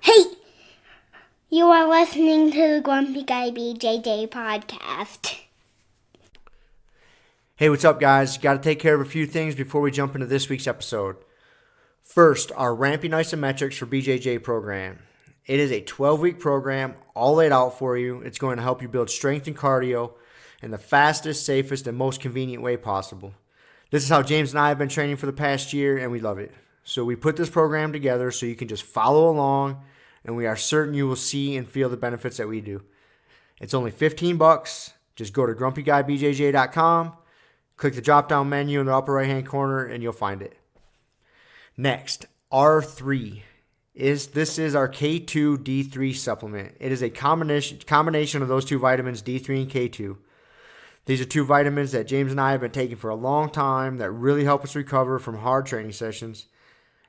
Hey, you are listening to the Grumpy Guy BJJ Podcast. Hey, what's up, guys? Got to take care of a few things before we jump into this week's episode. First, our Ramping Isometrics for BJJ program. It is a 12-week program, all laid out for you. It's going to help you build strength and cardio in the fastest, safest, and most convenient way possible. This is how James and I have been training for the past year, and we love it. So we put this program together so you can just follow along, and we are certain you will see and feel the benefits that we do. It's only $15. Just go to grumpyguybjj.com, click the drop-down menu in the upper right-hand corner, and you'll find it. Next, R3. This is our K2 D3 supplement. It is a combination of those two vitamins, D3 and K2. These are two vitamins that James and I have been taking for a long time that really help us recover from hard training sessions.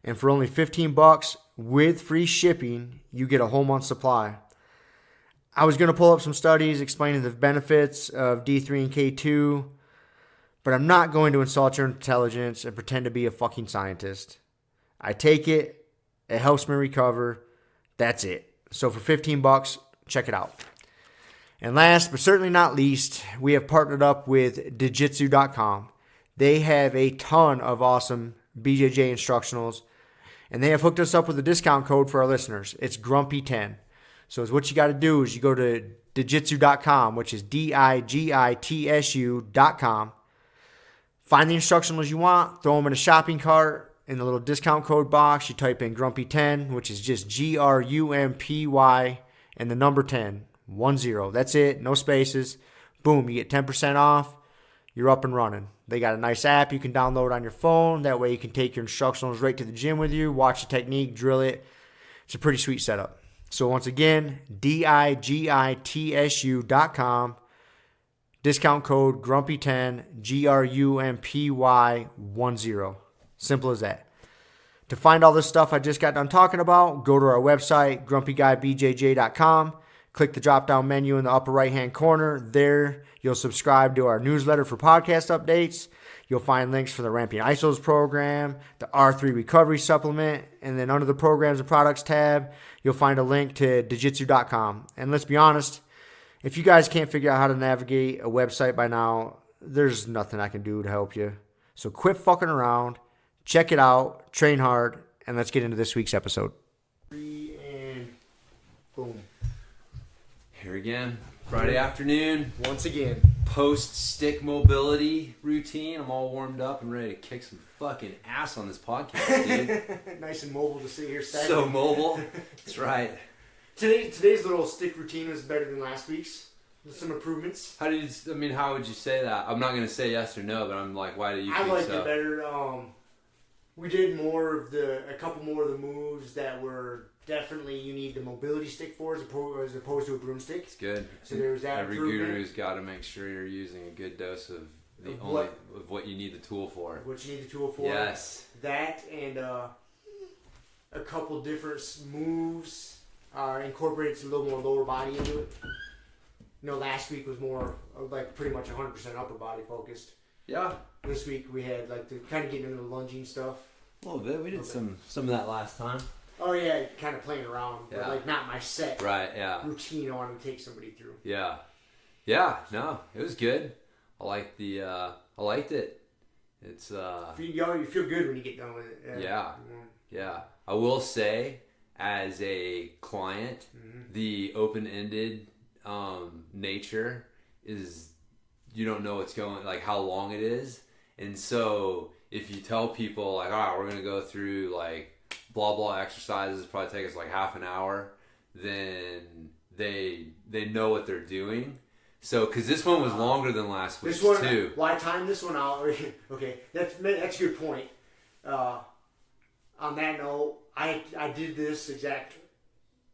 And for only $15 with free shipping, you get a whole month's supply. I was going to pull up some studies explaining the benefits of D3 and K2, but I'm not going to insult your intelligence and pretend to be a fucking scientist. I take it. It helps me recover. That's it. So for $15, check it out. And last but certainly not least, we have partnered up with Jiu-Jitsu.com. They have a ton of awesome BJJ instructionals, and they have hooked us up with a discount code for our listeners. It's Grumpy10. So what you got to do is you go to Jiu-Jitsu.com, which is DIGITSU.com. Find the instructionals you want, throw them in a shopping cart. In the little discount code box, you type in Grumpy10, which is just GRUMPY and the number 10, 10. That's it, no spaces. Boom, you get 10% off. You're up and running. They got a nice app you can download on your phone. That way you can take your instructionals right to the gym with you, watch the technique, drill it. It's a pretty sweet setup. So once again, DIGITSU.com. Discount code Grumpy10, GRUMPY10. Simple as that. To find all this stuff I just got done talking about, go to our website, grumpyguybjj.com. Click the drop-down menu in the upper right-hand corner. There, you'll subscribe to our newsletter for podcast updates. You'll find links for the Ramping ISOs program, the R3 recovery supplement, and then under the programs and products tab, you'll find a link to Jiu-Jitsu.com. And let's be honest, if you guys can't figure out how to navigate a website by now, there's nothing I can do to help you. So quit fucking around, check it out, train hard, and let's get into this week's episode. And boom. Here again, Friday afternoon, Once again. post-stick mobility routine. I'm all warmed up and ready to kick some fucking ass on this podcast, dude. Nice and mobile to sit here stagnant. So mobile. That's right. Today's little stick routine was better than last week's. With some improvements. How would you say that? I'm not going to say yes or no, but I'm like, why do you think so? I liked it better. We did a couple more of the moves that were definitely you need the mobility stick for as opposed to a broomstick. It's good. So there was that Every improvement. guru's got to make sure you're using a good dose of what you need the tool for. What you need the tool for. Yes. That and a couple different moves incorporated a little more lower body into it. You know, last week was more like pretty much 100% upper body focused. Yeah. This week we had like the kind of getting into the lunging stuff. A little bit. We did some of that last time. Oh yeah, kind of playing around, but Yeah. like not my set routine I want to take somebody through. Yeah. No, it was good. I liked I liked it. It's You feel good when you get done with it. Yeah. I will say, as a client, the open-ended nature is you don't know what's going, like how long it is, and so if you tell people like, all right, we're gonna go through like blah blah exercises, probably take us like half an hour, then they know what they're doing. So because this one was longer than last week's too. Why time this one out? Okay, that's a good point. On that note, I did this exact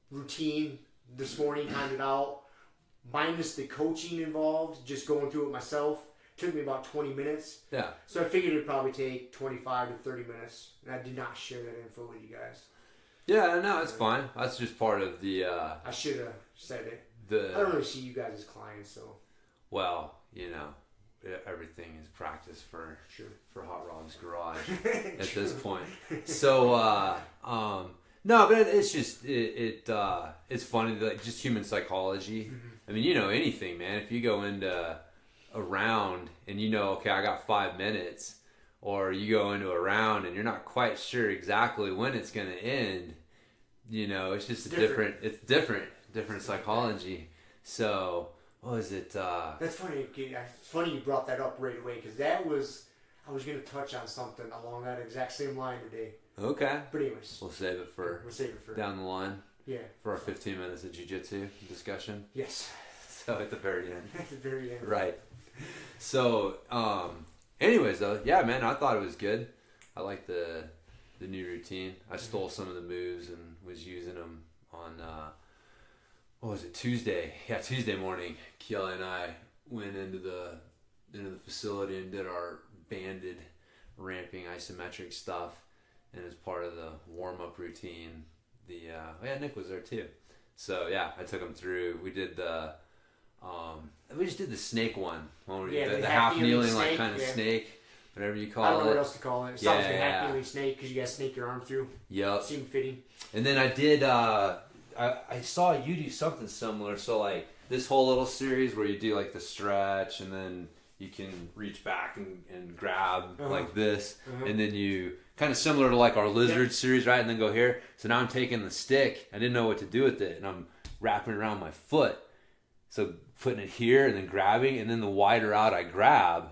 routine this morning, timed it out, minus the coaching involved, just going through it myself. Took me about 20 minutes. Yeah. So I figured it'd probably take 25 to 30 minutes. And I did not share that info with you guys. Yeah, no, it's fine. That's just part of the... I should have said it. I don't really see you guys as clients, so... Well, you know, everything is practice for Hot Rod's Garage at this point. So, No, but it's just it's funny, like just human psychology. Mm-hmm. I mean, anything, man. If you go into a round and okay, I got 5 minutes, or you go into a round and you're not quite sure exactly when it's going to end, it's just different psychology. So, what was it? That's funny. It's funny you brought that up right away, because I was going to touch on something along that exact same line today. Okay. But anyways. We'll save it for down the line. Yeah. For our 15 minutes of jiu-jitsu discussion. Yes. So at the very end. At the very end. Right. So, anyways though, yeah, man, I thought it was good. I like the new routine. I stole some of the moves and was using them on, what was it, Tuesday? Yeah, Tuesday morning. Kiela and I went into the facility and did our banded ramping isometric stuff. And as part of the warm-up routine, Nick was there too. So yeah, I took him through. We did we just did the snake one. The half kneeling like kind of snake, whatever you call it. I don't know what else to call it. It sounds like a half kneeling snake because you got to snake your arm through. Yep. Seemed fitting. And then I did. I saw you do something similar. So like this whole little series where you do like the stretch and then you can reach back and grab like this, and then you kind of similar to like our lizard series, right? And then go here. So now I'm taking the stick. I didn't know what to do with it, and I'm wrapping it around my foot. So putting it here and then grabbing, and then the wider out I grab,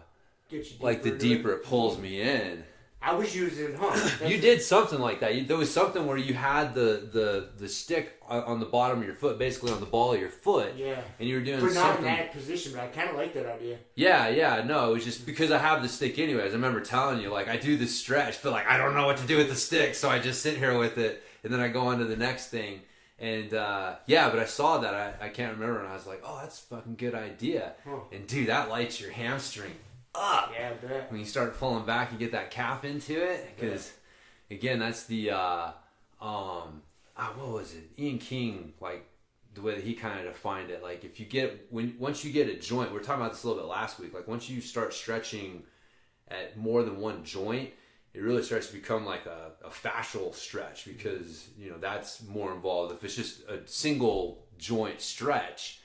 like the deeper it pulls me in. I was using, You did something like that. There was something where you had the stick on the bottom of your foot, basically on the ball of your foot. Yeah. And you were doing something. But not in something. that position, but I kind of like that idea. Yeah. No, it was just because I have the stick anyways. I remember telling you, like, I do this stretch, but, like, I don't know what to do with the stick, so I just sit here with it, and then I go on to the next thing. And, but I saw that. I can't remember, and I was like, oh, that's a fucking good idea. Huh. And, dude, that lights your hamstring up. Yeah, I bet. When you start pulling back, you get that calf into it. Because, again, that's the, what was it? Ian King, like, the way that he kind of defined it. Like, if you get, once you get a joint, we were talking about this a little bit last week. Like, once you start stretching at more than one joint, it really starts to become like a fascial stretch, because, that's more involved. If it's just a single joint stretch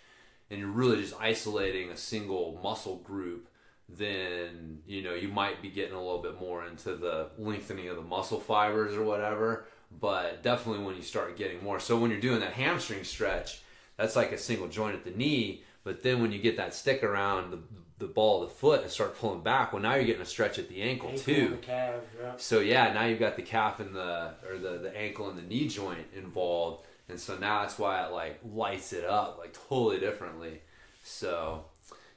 and you're really just isolating a single muscle group, then, you might be getting a little bit more into the lengthening of the muscle fibers or whatever. But definitely when you start getting more. So when you're doing that hamstring stretch, that's like a single joint at the knee. But then when you get that stick around the ball of the foot and start pulling back, well, now you're getting a stretch at the ankle too. The calf, yeah. So now you've got the calf and the ankle and the knee joint involved. And so now that's why it like lights it up like totally differently. So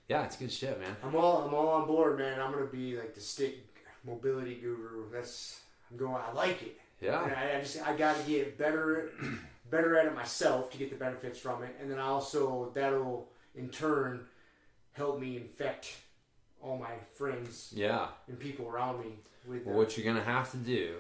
yeah, it's good shit, man. I'm all on board, man. I'm gonna be like the stick mobility guru. I like it. Yeah. And I got to get better at it myself to get the benefits from it, and then also that'll in turn help me infect all my friends. Yeah. And people around me with. Well, what you're gonna have to do.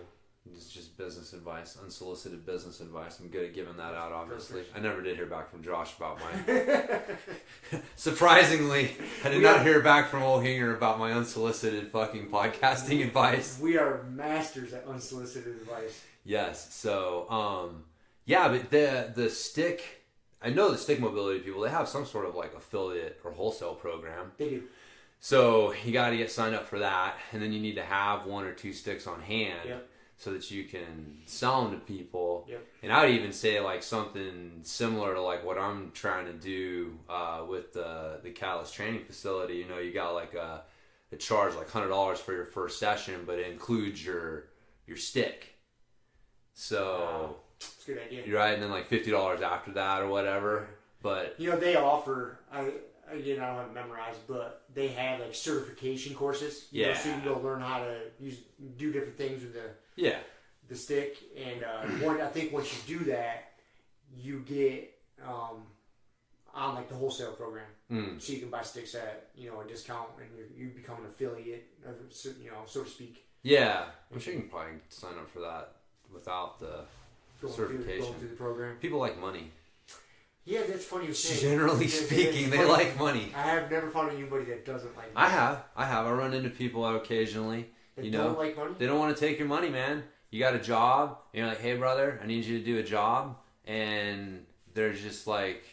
It's just business advice, unsolicited business advice. I'm good at giving that out, obviously. Perfect. I never did hear back from Josh about my... Surprisingly, I did not hear back from old Hinger about my unsolicited fucking podcasting advice. We are masters at unsolicited advice. Yes, so, but the stick... I know the stick mobility people, they have some sort of like affiliate or wholesale program. They do. So you got to get signed up for that, and then you need to have 1 or 2 sticks on hand. Yep. So that you can sell them to people. Yep. And I would even say like something similar to like what I'm trying to do with the Catalyst training facility. You got like a charge like $100 for your first session, but it includes your stick. So that's a good idea. You're right, and then like $50 after that or whatever. But they offer. I don't have it memorized, but they have like certification courses. So you can go learn how to do different things with the stick. And I think once you do that, you get on like the wholesale program, so you can buy sticks at a discount, and you become an affiliate, so to speak. Yeah, I'm sure you can probably sign up for that without the certification. Going through the program. People like money. Yeah, that's funny. Generally speaking, they like money. I have never found anybody that doesn't like money. I have. I run into people occasionally. That don't like money? They don't want to take your money, man. you got a job, and you're like, hey, brother, I need you to do a job. And they're just like,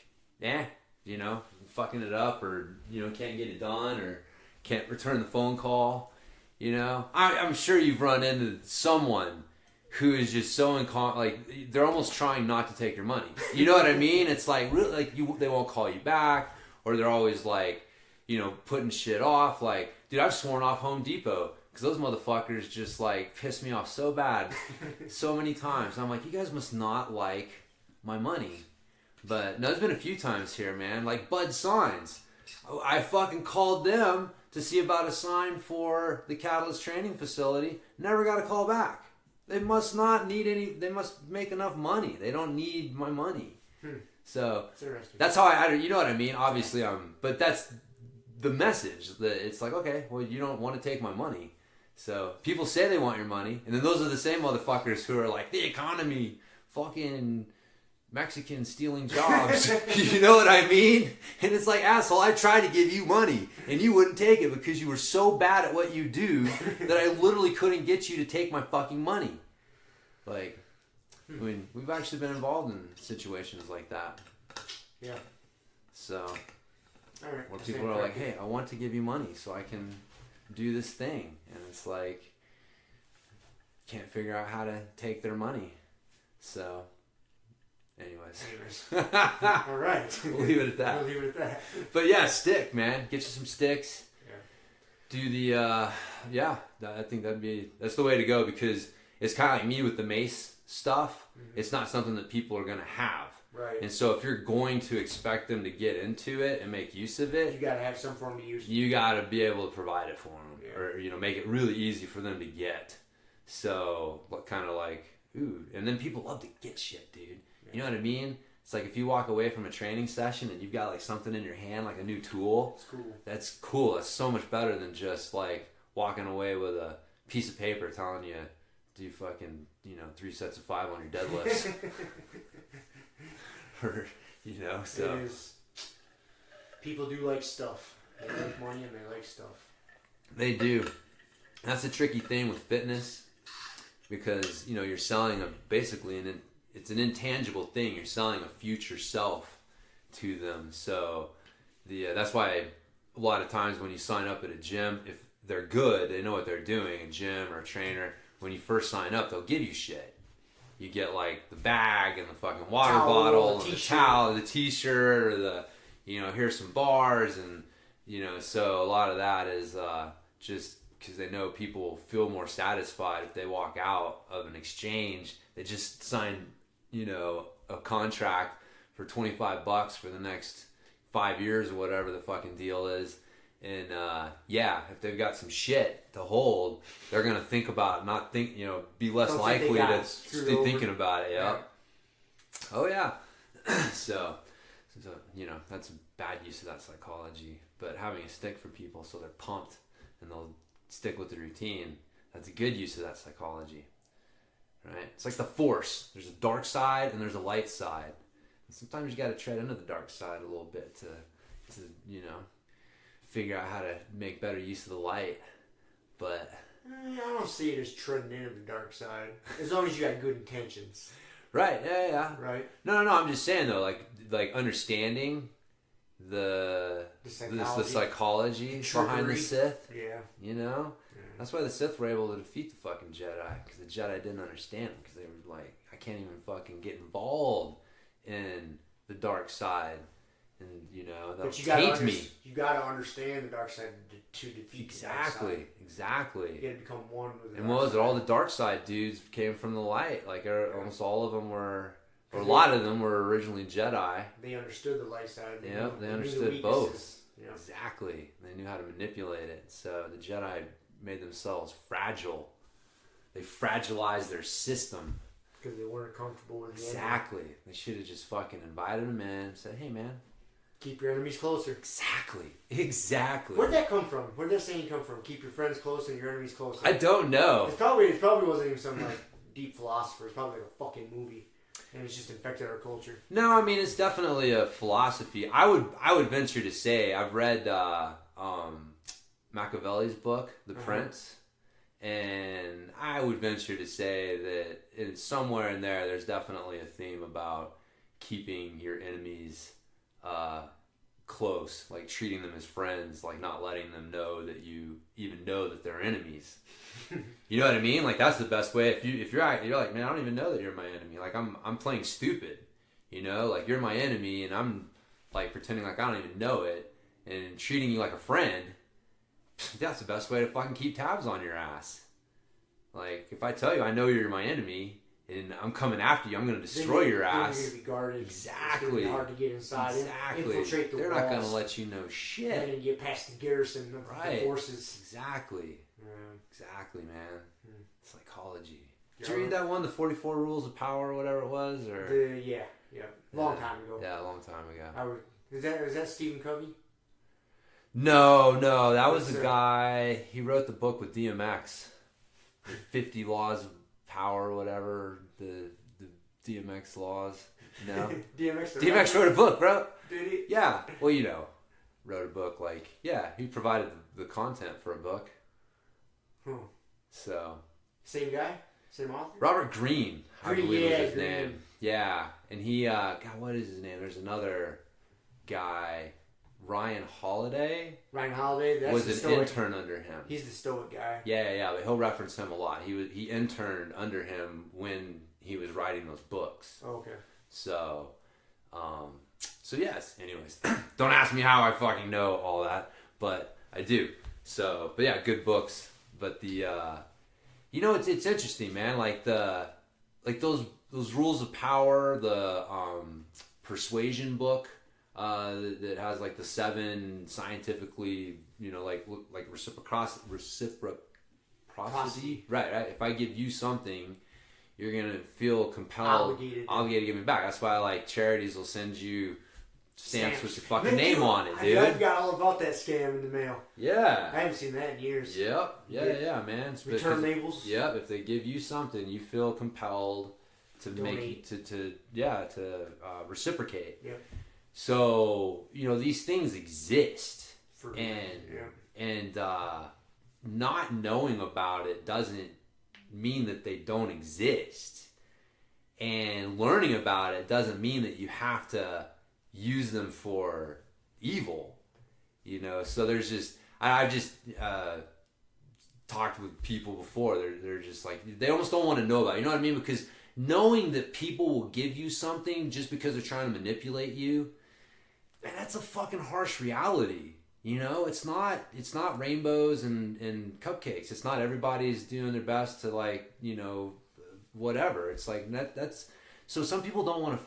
you know, fucking it up, or, you know, can't get it done, or can't return the phone call. You know, I'm sure you've run into someone who is just so like they're almost trying not to take your money. You know what I mean? It's like really like they won't call you back, or they're always like, you know, putting shit off. Like, dude, I've sworn off Home Depot because those motherfuckers just like piss me off so bad, so many times. And I'm like, you guys must not like my money. But no, there's been a few times here, man. Like Bud Signs, I fucking called them to see about a sign for the Catalyst training facility. Never got a call back. They must not need any. They must make enough money. They don't need my money. So that's how I. You know what I mean? Obviously, but that's the message. That it's like, okay, well, you don't want to take my money. So people say they want your money, and then those are the same motherfuckers who are like, the economy, fucking Mexicans stealing jobs. You know what I mean? And it's like, asshole, I tried to give you money and you wouldn't take it because you were so bad at what you do that I literally couldn't get you to take my fucking money. Like, I mean, we've actually been involved in situations like that. Yeah. So, all right, where people are like, hey, I want to give you money so I can do this thing. And it's like, can't figure out how to take their money. So... Anyways. All right. We'll leave it at that. We'll leave it at that. But yeah, stick, man. Get you some sticks. Yeah. Do the, I think that's the way to go, because it's kind of like me with the mace stuff. Mm-hmm. It's not something that people are going to have. Right. And so if you're going to expect them to get into it and make use of it, you got to have some form of use. You got to be able to provide it for them, yeah. or, you know, make it really easy for them to get. So kind of like, ooh, and then people love to get shit, dude. You know what I mean? It's like if you walk away from a training session and you've got like something in your hand, like a new tool. It's cool. That's cool. That's so much better than just like walking away with a piece of paper telling you do fucking, you know, 3 sets of 5 on your deadlifts. Or, you know, so. It is. People do like stuff. They like money and they like stuff. They do. That's a tricky thing with fitness, because, you know, you're selling basically it's an intangible thing. You're selling a future self to them. So that's why a lot of times when you sign up at a gym, if they're good, they know what they're doing, a gym or a trainer, when you first sign up, they'll give you shit. You get like the bag and the fucking water bottle, and the towel, the t-shirt, or the, you know, here's some bars, and, you know, so a lot of that is just because they know people will feel more satisfied if they walk out of an exchange. They just signed, you know, a contract for $25 for the next 5 years or whatever the fucking deal is. And if they've got some shit to hold, they're gonna think about be less likely to stay thinking about it. Yeah. Oh yeah. so you know, that's a bad use of that psychology. But having a stick for people so they're pumped and they'll stick with the routine, that's a good use of that psychology. Right? It's like the Force. There's a dark side and there's a light side. And sometimes you got to tread into the dark side a little bit to you know, figure out how to make better use of the light. But I don't see it as treading into the dark side, as long as you got good intentions. Right? Yeah. Right. No. I'm just saying though, like understanding the psychology behind the Sith. Yeah. You know. That's why the Sith were able to defeat the fucking Jedi, because the Jedi didn't understand them, because they were like, I can't even fucking get involved in the dark side, and, you know, they'll taint me. You gotta understand the dark side to defeat the dark side. Exactly. You gotta become one with the dark side. And what was it? All the dark side dudes came from the light. Like, almost all of them were, or a lot of them were originally Jedi. They understood the light side. They understood both. Yeah. Exactly. They knew how to manipulate it. So the Jedi made themselves fragile. They fragilized their system. Because they weren't comfortable with the enemy. They should have just fucking invited them in and said, hey man, keep your enemies closer. Exactly. Where'd that come from? Where'd that saying come from? Keep your friends close and your enemies closer. I don't know. It probably wasn't even some like deep philosopher. It's probably like a fucking movie. And it's just infected our culture. No, I mean, it's definitely a philosophy. I would venture to say, I've read Machiavelli's book, The Prince, And I would venture to say that somewhere in there's definitely a theme about keeping your enemies close, like treating them as friends, like not letting them know that you even know that they're enemies. You know what I mean? Like that's the best way. If you're like, man, I don't even know that you're my enemy. Like I'm playing stupid. You know, like you're my enemy, and I'm like pretending like I don't even know it, and treating you like a friend. That's the best way to fucking keep tabs on your ass. Like if I tell you I know you're my enemy and I'm coming after you, I'm going to destroy your ass. You're going to be guarded. Exactly. It's going to be hard to get inside. Exactly. Infiltrate the They're walls. not going to let you know shit. They're going to get past the garrison of the forces. Exactly. Yeah. Exactly, man. Psychology. Did Yeah. you read that one, the 44 Rules of Power or whatever it was? Or Yeah. Long time ago. Yeah, a long time ago. Is that Stephen Covey? No, that was the guy. He wrote the book with DMX. The 50 Laws of Power or whatever. The DMX laws. No? DMX wrote a book, bro. Did he? Yeah. Well, you know, wrote a book like, yeah, he provided the content for a book. So. Same guy? Same author? Robert Greene, I believe was his Greene. name. Yeah. And he, God, what is his name? There's another guy, Ryan Holiday. Ryan Holiday, that's was the an stoic. intern under him. He's the stoic guy. Yeah. But he'll reference him a lot. He interned under him when he was writing those books. Oh, okay. So yes. Anyways, don't ask me how I fucking know all that, but I do. So, but yeah, good books. But the, it's interesting, man. Like those rules of power, the persuasion book that has like the 7 scientifically, like reciprocity. Right. If I give you something, you're gonna feel compelled, obligated to give me back. That's why like charities will send you stamps with your fucking name on it, dude. I forgot all about that scam in the mail. Yeah. I haven't seen that in years. Yep. Yeah, man. It's return labels. Yep. If they give you something, you feel compelled to donate. to reciprocate. Yep. So these things exist, and not knowing about it doesn't mean that they don't exist, and learning about it doesn't mean that you have to use them for evil. So there's just I've just talked with people before. They're just like, they almost don't want to know about it. You know what I mean? Because knowing that people will give you something just because they're trying to manipulate you, man, that's a fucking harsh reality. It's not rainbows and cupcakes. It's not everybody's doing their best to like, whatever. It's like that's so some people don't want to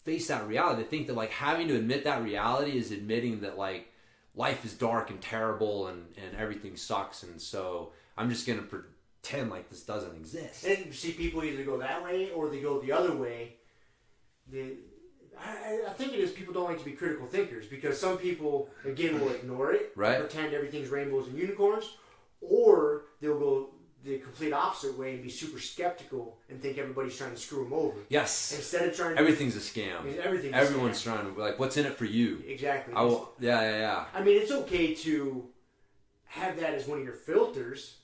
face that reality. They think that like having to admit that reality is admitting that like life is dark and terrible and everything sucks, and so I'm just gonna pretend like this doesn't exist. And see, people either go that way or they go the other way. I think it is people don't like to be critical thinkers, because some people, again, will ignore it, right? Pretend everything's rainbows and unicorns, or they'll go the complete opposite way and be super skeptical and think everybody's trying to screw them over. Yes. Instead of trying to... Everything's a scam. Everyone's trying to... Like, what's in it for you? Exactly. Yeah. I mean, it's okay to have that as one of your filters,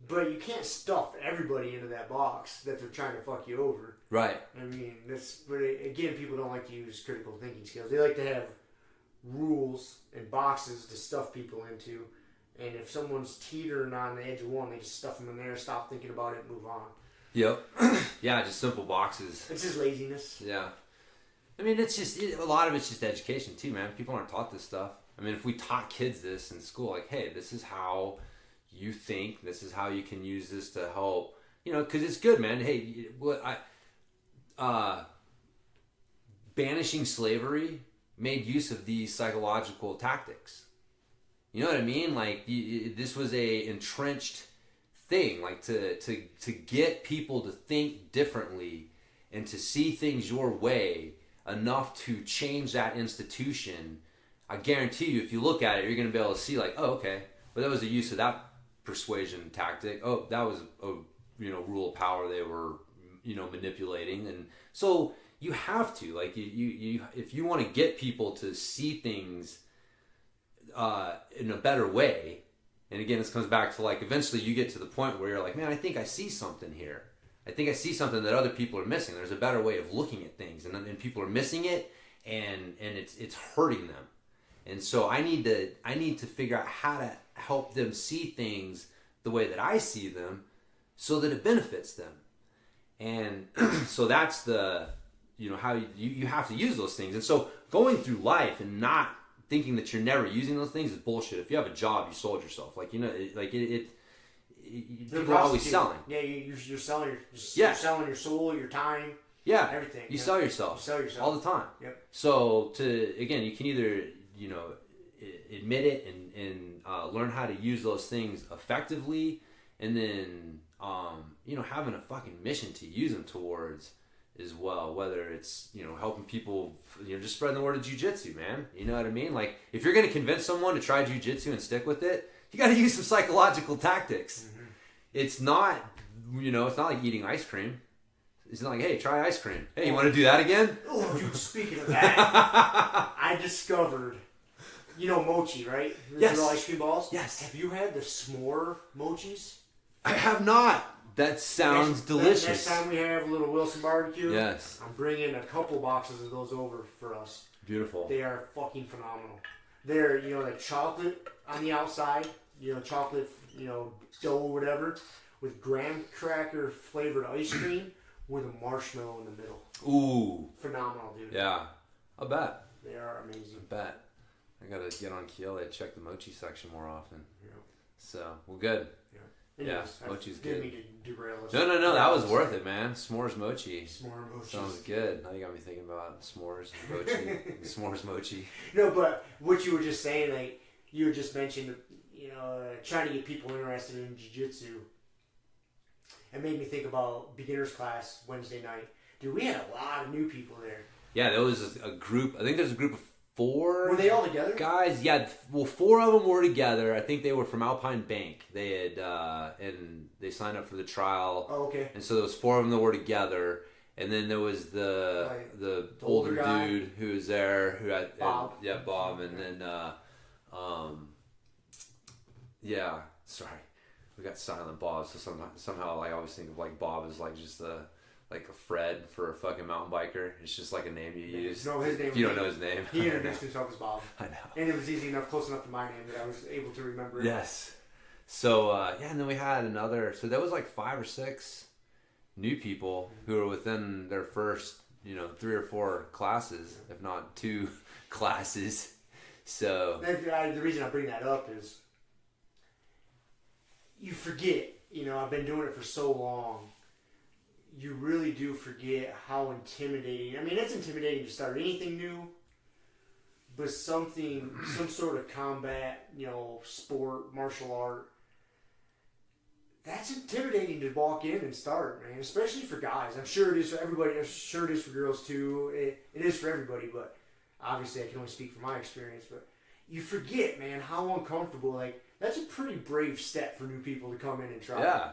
but you can't stuff everybody into that box that they're trying to fuck you over. Right. I mean, but again, people don't like to use critical thinking skills. They like to have rules and boxes to stuff people into. And if someone's teetering on the edge of one, they just stuff them in there, stop thinking about it, and move on. Yep. Yeah, just simple boxes. It's just laziness. Yeah. I mean, it's just, a lot of it's just education too, man. People aren't taught this stuff. I mean, if we taught kids this in school, like, hey, this is how you think, this is how you can use this to help, because it's good, man. Hey, banishing slavery made use of these psychological tactics. You know what I mean? Like, this was a entrenched thing, like to get people to think differently and to see things your way enough to change that institution. I guarantee you, if you look at it, you're going to be able to see, like, oh, okay, well, that was the use of that persuasion tactic. Oh, that was a rule of power they were manipulating. And so you have to, like, you if you want to get people to see things in a better way, And again, this comes back to like, eventually you get to the point where you're like, man, I think I see something here. I think I see something that other people are missing. There's a better way of looking at things, and people are missing it, and it's hurting them. And so I need to figure out how to help them see things the way that I see them, so that it benefits them. And so that's the, how you have to use those things. And so going through life and not thinking that you're never using those things is bullshit. If you have a job, you sold yourself. People are always selling. Yeah, you're selling you're selling your soul, your time. Yeah, everything. You sell yourself. You sell yourself all the time. Yep. So you can either admit it and learn how to use those things effectively, and then having a fucking mission to use them towards as well. Whether it's helping people, just spreading the word of jiu-jitsu, man. You know what I mean? Like, if you're gonna convince someone to try jiu-jitsu and stick with it, you got to use some psychological tactics. Mm-hmm. It's not like eating ice cream. It's not like, hey, try ice cream. Hey, you want to do that again? Oh, dude, speaking of that, I discovered, mochi, right? Yes. Little ice cream balls? Yes. Have you had the s'more mochis? I have not. That sounds delicious. Next time we have a little Wilson barbecue, yes, I'm bringing a couple boxes of those over for us. Beautiful. They are fucking phenomenal. They're, like chocolate on the outside, chocolate, dough or whatever, with graham cracker flavored ice cream with a marshmallow in the middle. Ooh. Phenomenal, dude. Yeah. I bet. They are amazing. I bet. I gotta get on Keela and check the mochi section more often. Yeah. So, well, good. Yeah, mochi's good. Didn't mean to derail us. No, that was worth it, man. S'mores mochi. S'more mochi. Sounds good. Now you got me thinking about s'mores mochi. S'mores mochi. No, but what you were just saying, like, you had just mentioned, trying to get people interested in jiu-jitsu. It made me think about beginner's class Wednesday night. Dude, we had a lot of new people there. Yeah, there was a group. I think there's a group of 4. Were they all together? Guys, yeah. Well, 4 of them were together. I think they were from Alpine Bank. They had and they signed up for the trial. Oh, okay. And so there was 4 of them that were together. And then there was the older dude who was there, who had Bob. Bob, and then sorry, we got Silent Bob. So somehow I always think of like Bob as like just like a Fred for a fucking mountain biker. It's just like a name you use. No, his name. If you don't know his name, he introduced himself as Bob. I know, and it was easy enough, close enough to my name that I was able to remember it. Yes. So and then we had another. So there was like 5 or 6 new people who were within their first 3 or 4 classes, if not 2 classes. So the reason I bring that up is you forget. I've been doing it for so long. You really do forget how intimidating. I mean, it's intimidating to start anything new, but some sort of combat, sport, martial art, that's intimidating to walk in and start, man, especially for guys. I'm sure it is for everybody. I'm sure it is for girls too. It is for everybody, but obviously I can only speak from my experience. But you forget, man, how uncomfortable, like, that's a pretty brave step for new people to come in and try. Yeah.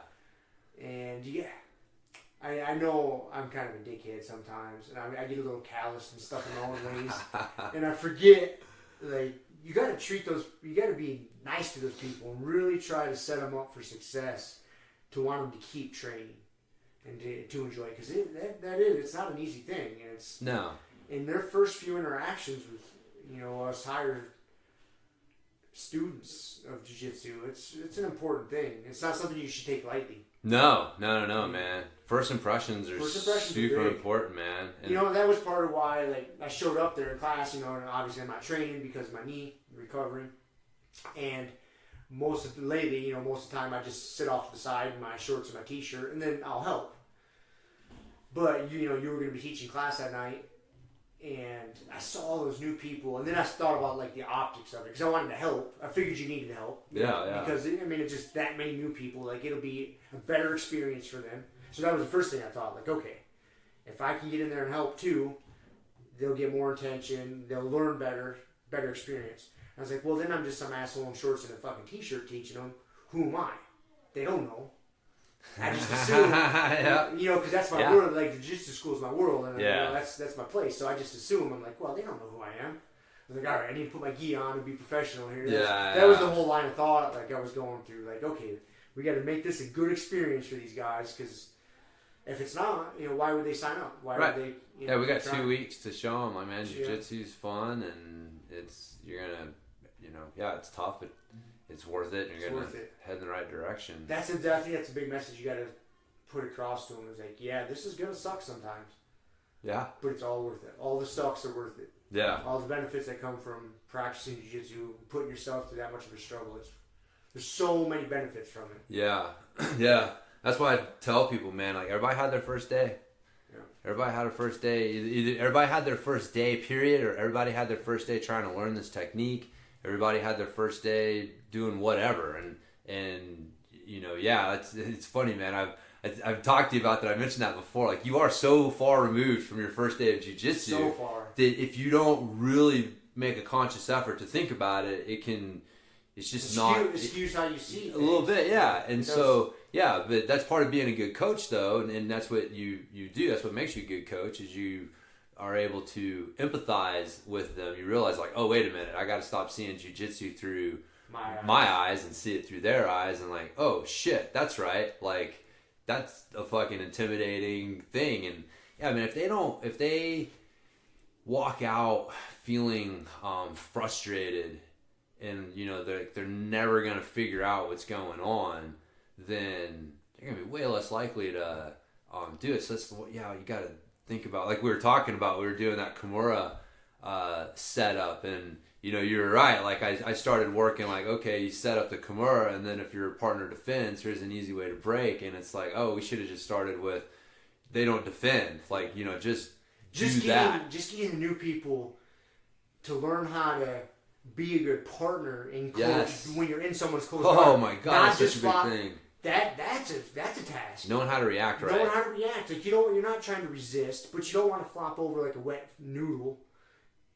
And I know I'm kind of a dickhead sometimes, and I get a little callous and stuff in my own ways, and I forget, like, you got to be nice to those people and really try to set them up for success, to want them to keep training and to enjoy it, because it's not an easy thing, and it's no. In their first few interactions with us higher students of jiu-jitsu, it's an important thing. It's not something you should take lightly. No, man. First impressions are super important, man. And that was part of why, like, I showed up there in class, and obviously I'm not training because of my knee, recovering. And most of the time I just sit off to the side in my shorts and my t-shirt, and then I'll help. But, you were going to be teaching class that night, and I saw all those new people, and then I thought about, like, the optics of it, because I wanted to help. I figured you needed help. Yeah. Because, it's just that many new people. Like, it'll be a better experience for them. So that was the first thing I thought. Like, okay, if I can get in there and help, too, they'll get more attention. They'll learn better experience. I was like, well, then I'm just some asshole in shorts and a fucking t-shirt teaching them. Who am I? They don't know. I just assume, because that's my world. Like, the jiu-jitsu school is my world, and that's my place. So I just assume, I'm like, well, they don't know who I am. was like, all right, I need to put my gi on and be professional here. Yeah, That was the whole line of thought like I was going through. Like, okay, we got to make this a good experience for these guys because if it's not, why would they sign up? Why would they? Yeah, we got 2 weeks to show them. Like, man, jiu-jitsu's fun and you're gonna, it's tough, but it's worth it. And you're gonna head in the right direction. I think that's a big message you got to put across to them. Is like, yeah, this is gonna suck sometimes. Yeah, but it's all worth it. All the sucks are worth it. Yeah, all the benefits that come from practicing jiu-jitsu, putting yourself through that much of a struggle. There's so many benefits from it. Yeah, yeah. That's why I tell people, man. Like, everybody had their first day. Yeah. Everybody had a first day. Either everybody had their first day, period, or everybody had their first day trying to learn this technique. Everybody had their first day doing whatever, and it's funny, man. I've talked to you about that. I mentioned that before. Like, you are so far removed from your first day of jiu-jitsu. So far. That if you don't really make a conscious effort to think about it, it's just not. Excuse how you see things. A little bit, yeah. And so, yeah, but that's part of being a good coach, though, and that's what you do. That's what makes you a good coach, is you are able to empathize with them. You realize, like, oh, wait a minute, I got to stop seeing jiu-jitsu through my eyes and see it through their eyes, and like, oh, shit, that's right. Like, that's a fucking intimidating thing. And, yeah, I mean, if they walk out feeling frustrated and they're never gonna figure out what's going on, then they're gonna be way less likely to do it. So that's you gotta think about, like we were talking about. We were doing that Kimura setup, and you're right. Like I started working like, okay, you set up the Kimura, and then if your partner defends, here's an easy way to break. And it's like, oh, we should have just started with they don't defend. Like just getting new people to learn how to be a good partner in close, when you're in someone's close guard. Oh my god, that's such a big thing. That's a task. Knowing how to react right. Knowing how to react. Like you're not trying to resist, but you don't want to flop over like a wet noodle.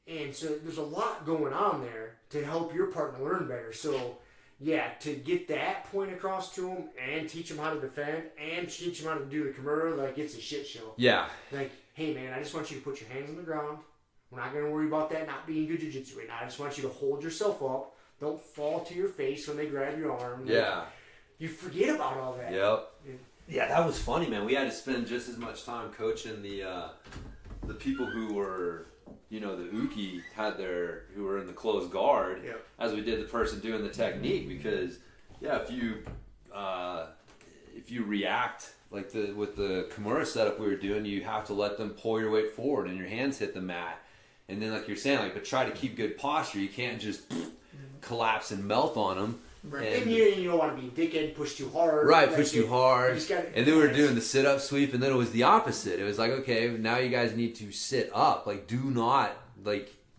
And so there's a lot going on there to help your partner learn better. So yeah, to get that point across to them and teach them how to defend and teach them how to do the Kimura, like it's a shit show. Yeah. Like, hey man, I just want you to put your hands on the ground. We're not going to worry about that not being good jiu-jitsu right now. I just want you to hold yourself up. Don't fall to your face when they grab your arm. Yeah. You forget about all that. Yep. Yeah, that was funny, man. We had to spend just as much time coaching the people who were, the uki who were in the closed guard, as we did the person doing the technique. Because, if you react like with the Kimura setup we were doing, you have to let them pull your weight forward and your hands hit the mat. And then, like you're saying, but try to keep good posture. You can't just collapse and melt on them. Right. And you don't want to be a dickhead and push too hard. Right, push too hard. And then we were doing the sit-up sweep, and then it was the opposite. It was like, okay, now you guys need to sit up. Like, do not,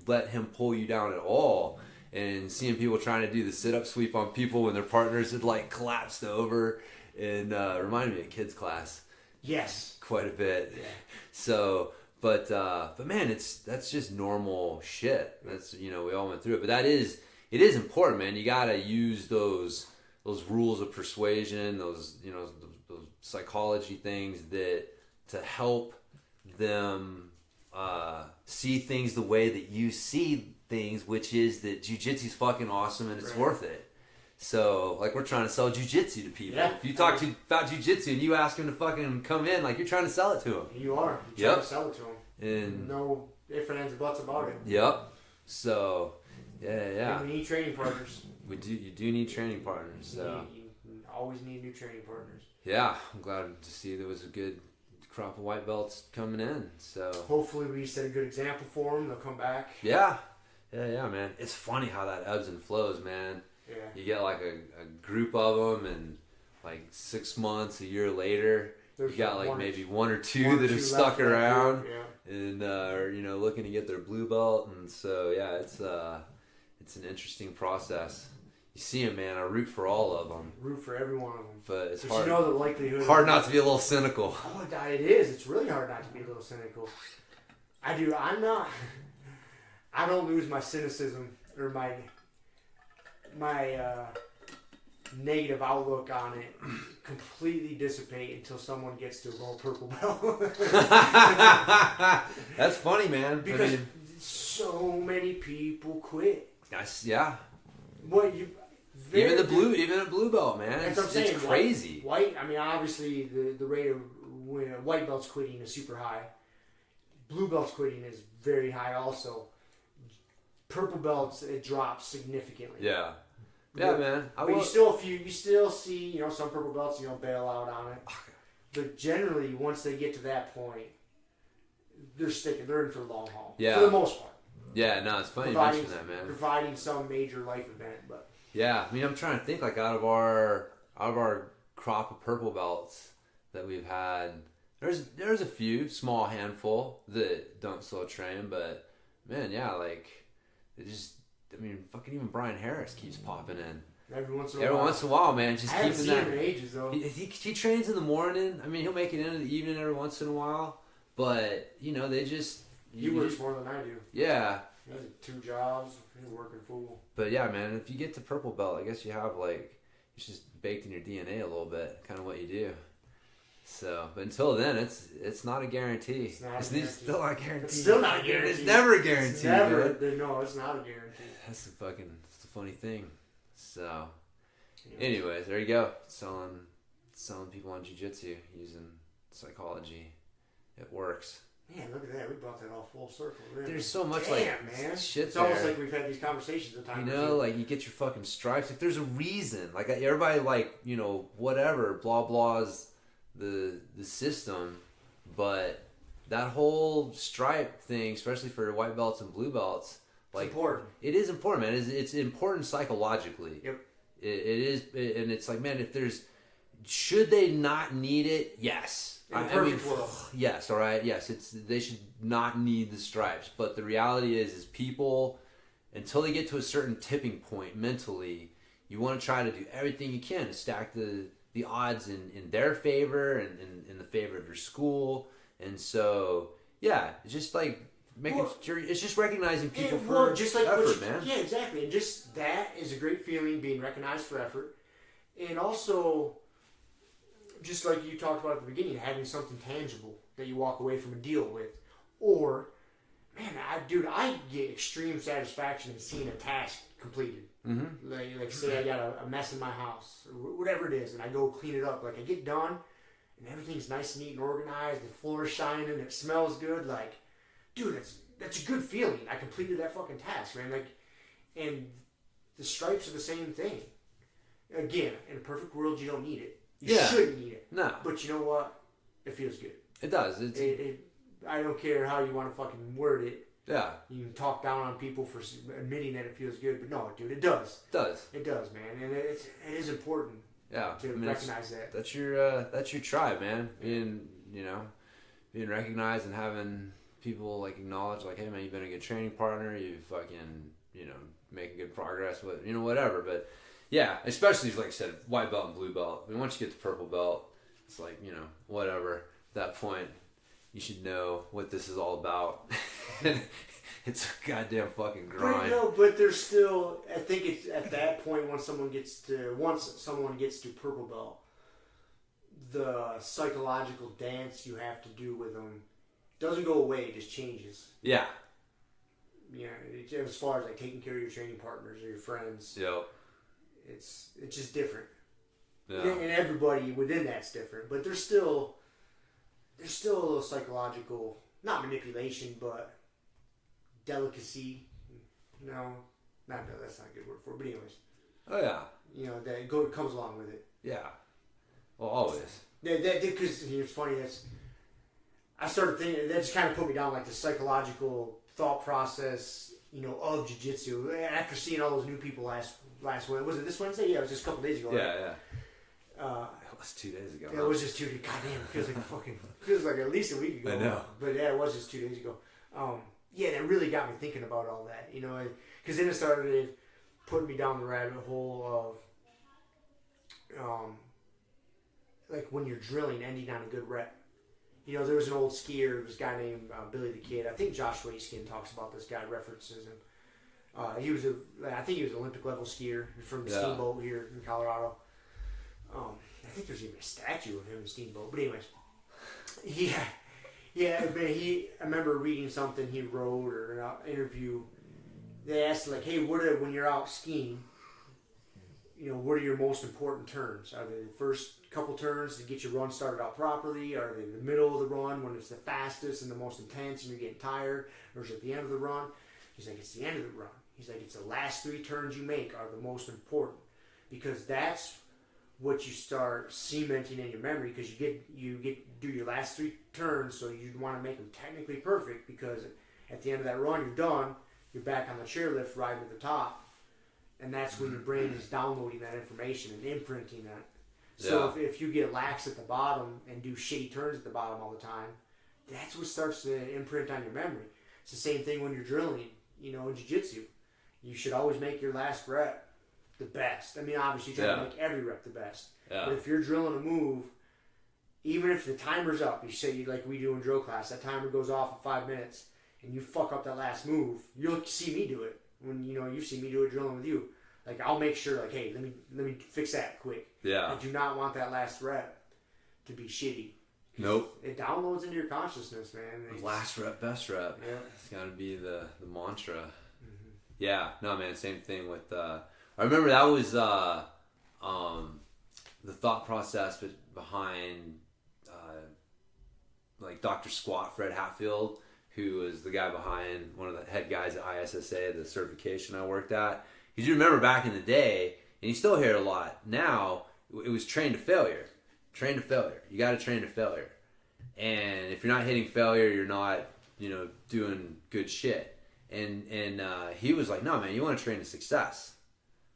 let him pull you down at all. And seeing people trying to do the sit-up sweep on people when their partners had, collapsed over. And reminded me of kids' class. Yes. Quite a bit. Yeah. So... But man, that's just normal shit. That's we all went through it. But it is important, man. You gotta use those rules of persuasion, those psychology things to help them see things the way that you see things, which is that jiu-jitsu's fucking awesome and it's worth it. So, we're trying to sell jiu-jitsu to people. Yeah. If you talk about jiu-jitsu and you ask them to fucking come in, you're trying to sell it to them. You are. You're trying to sell it to them. And no ifs, ands, and buts about it. Yep. So, yeah. And we need training partners. You do need training partners. So. You always need new training partners. Yeah. I'm glad to see there was a good crop of white belts coming in. So hopefully we set a good example for them. They'll come back. Yeah, man. It's funny how that ebbs and flows, man. Yeah. You get a group of them, and 6 months, a year later, you got maybe one or two that have stuck around, and are looking to get their blue belt, and so it's an interesting process. You see them, man. I root for all of them. Root for every one of them. But it's hard. You know the likelihood. Hard not to be a little cynical. Oh, it is. It's really hard not to be a little cynical. I'm not. I don't lose my cynicism or my negative outlook on it completely dissipate until someone gets to a gold purple belt. That's funny, man. Because So many people quit. Yeah. What you? Even a blue belt, man. That's what I'm saying. It's crazy. White. I mean, obviously the rate of white belts quitting is super high. Blue belts quitting is very high also. Purple belts, it drops significantly. Yeah. Yeah, man. But you still see, some purple belts, bail out on it. But generally, once they get to that point, they're in for the long haul. Yeah. For the most part. Yeah, no, it's funny you mention that, man. Providing some major life event, but. Yeah, I mean, I'm trying to think, like, out of our crop of purple belts that we've had, there's a few, small handful that don't still train, but man, yeah, like, it just, I mean, fucking even Brian Harris keeps popping in. Every once in a while, man, just I keeping haven't that. seen him in ages, though. He trains in the morning. I mean, he'll make it into the evening every once in a while, but they just. He works more than I do. Yeah. He has 2 jobs. He's working full. But yeah, man, if you get to purple belt, I guess you have it's just baked in your DNA a little bit, kind of what you do. So, but until then, it's not a guarantee. It's not a guarantee. Still not a guarantee. It's still not a guarantee. It's never a guarantee. It's never. No, it's not a guarantee. That's it's the funny thing. So, anyways, there you go. Selling people on jiu-jitsu using psychology. It works. Man, look at that. We brought that all full circle. There's so much man. Shit it's there. Almost like we've had these conversations a time. Like you get your fucking stripes. Like there's a reason. Like everybody, whatever, blah blah's the system, but that whole stripe thing, especially for white belts and blue belts, like it's important. It is important, man. It's important psychologically. Yep. It is, and it's like, man, should they not need it? Yes. In a perfect world. Yes, all right. Yes, they should not need the stripes. But the reality is people, until they get to a certain tipping point mentally, you want to try to do everything you can to stack the odds in their favor and in the favor of your school. And so, yeah, it's just like making sure, it's just recognizing people for just like effort, man. Yeah, exactly. And just that is a great feeling, being recognized for effort. And also, just like you talked about at the beginning, having something tangible that you walk away from a deal with. Or, man, I get extreme satisfaction in seeing a task completed. Mm-hmm. Like say I got a mess in my house, or whatever it is, and I go clean it up. Like, I get done, and everything's nice and neat and organized, the floor's shining, it smells good. Like, dude, that's a good feeling. I completed that fucking task, man. Like, and the stripes are the same thing. Again, in a perfect world, you don't need it. You shouldn't need it. No. But you know what? It feels good. It does. I don't care how you want to fucking word it. Yeah. You can talk down on people for admitting that it feels good, but no, dude, it does. It does. It does, man, and it is important. Yeah. To recognize that. That's your tribe, man. Being recognized and having people like acknowledge, like, hey, man, you've been a good training partner. You fucking making good progress with whatever, but. Yeah, especially like I said, white belt and blue belt. I mean, once you get to purple belt, it's like, whatever. At that point, you should know what this is all about. It's a goddamn fucking grind. But there's still, I think it's at that point once someone gets to purple belt, the psychological dance you have to do with them doesn't go away, it just changes. Yeah. As far as like taking care of your training partners or your friends. Yep. It's just different. Yeah. And everybody within that's different. But there's still a little psychological, not manipulation, but delicacy. No, that's not a good word for it. But anyways. Oh, yeah. That comes along with it. Yeah. Well, always. Because it's funny, I started thinking, that just kind of put me down, like the psychological thought process, of jiu-jitsu. After seeing all those new people last was it this Wednesday? Yeah, it was just a couple days ago. Yeah, right? Yeah. It was 2 days ago. Yeah, it was just 2 days. Goddamn, it feels like at least a week ago. I know. But yeah, it was just 2 days ago. That really got me thinking about all that. Because then it started putting me down the rabbit hole of, like when you're drilling, ending on a good rep. There was an old skier, this guy named Billy the Kid. I think Josh Waitskin talks about this guy, references him. I think he was an Olympic level skier from Steamboat here in Colorado. I think there's even a statue of him in Steamboat. But anyways, Yeah, but I remember reading something he wrote or an interview. They asked like, hey, when you're out skiing, what are your most important turns? Are they the first couple turns to get your run started out properly? Are they the middle of the run when it's the fastest and the most intense and you're getting tired? Or is it the end of the run? He's like, it's the end of the run. He's like, it's the last 3 turns you make are the most important, because that's what you start cementing in your memory, because you get do your last 3 turns, so you want to make them technically perfect, because at the end of that run you're done, you're back on the chairlift riding to the top, and that's when your brain is downloading that information and imprinting that. So if you get lax at the bottom and do shitty turns at the bottom all the time, that's what starts to imprint on your memory. It's the same thing when you're drilling, in jiu-jitsu. You should always make your last rep the best. I mean, obviously, you try to make every rep the best. Yeah. But if you're drilling a move, even if the timer's up, you say, like we do in drill class, that timer goes off in 5 minutes, and you fuck up that last move, you'll see me do it. When, you see me do it drilling with you. Like, I'll make sure, like, hey, let me fix that quick. Yeah. I do not want that last rep to be shitty. Nope. It downloads into your consciousness, man. Last rep, best rep. Yeah. It's got to be the mantra. Mm-hmm. Yeah. No, man, same thing with... I remember that was the thought process behind like Dr. Squat, Fred Hatfield, who was the guy behind one of the head guys at ISSA, the certification I worked at. Because you remember back in the day, and you still hear it a lot now, it was train to failure. Train to failure. You got to train to failure. And if you're not hitting failure, you're not, doing good shit. And he was like, no, man, you want to train to success.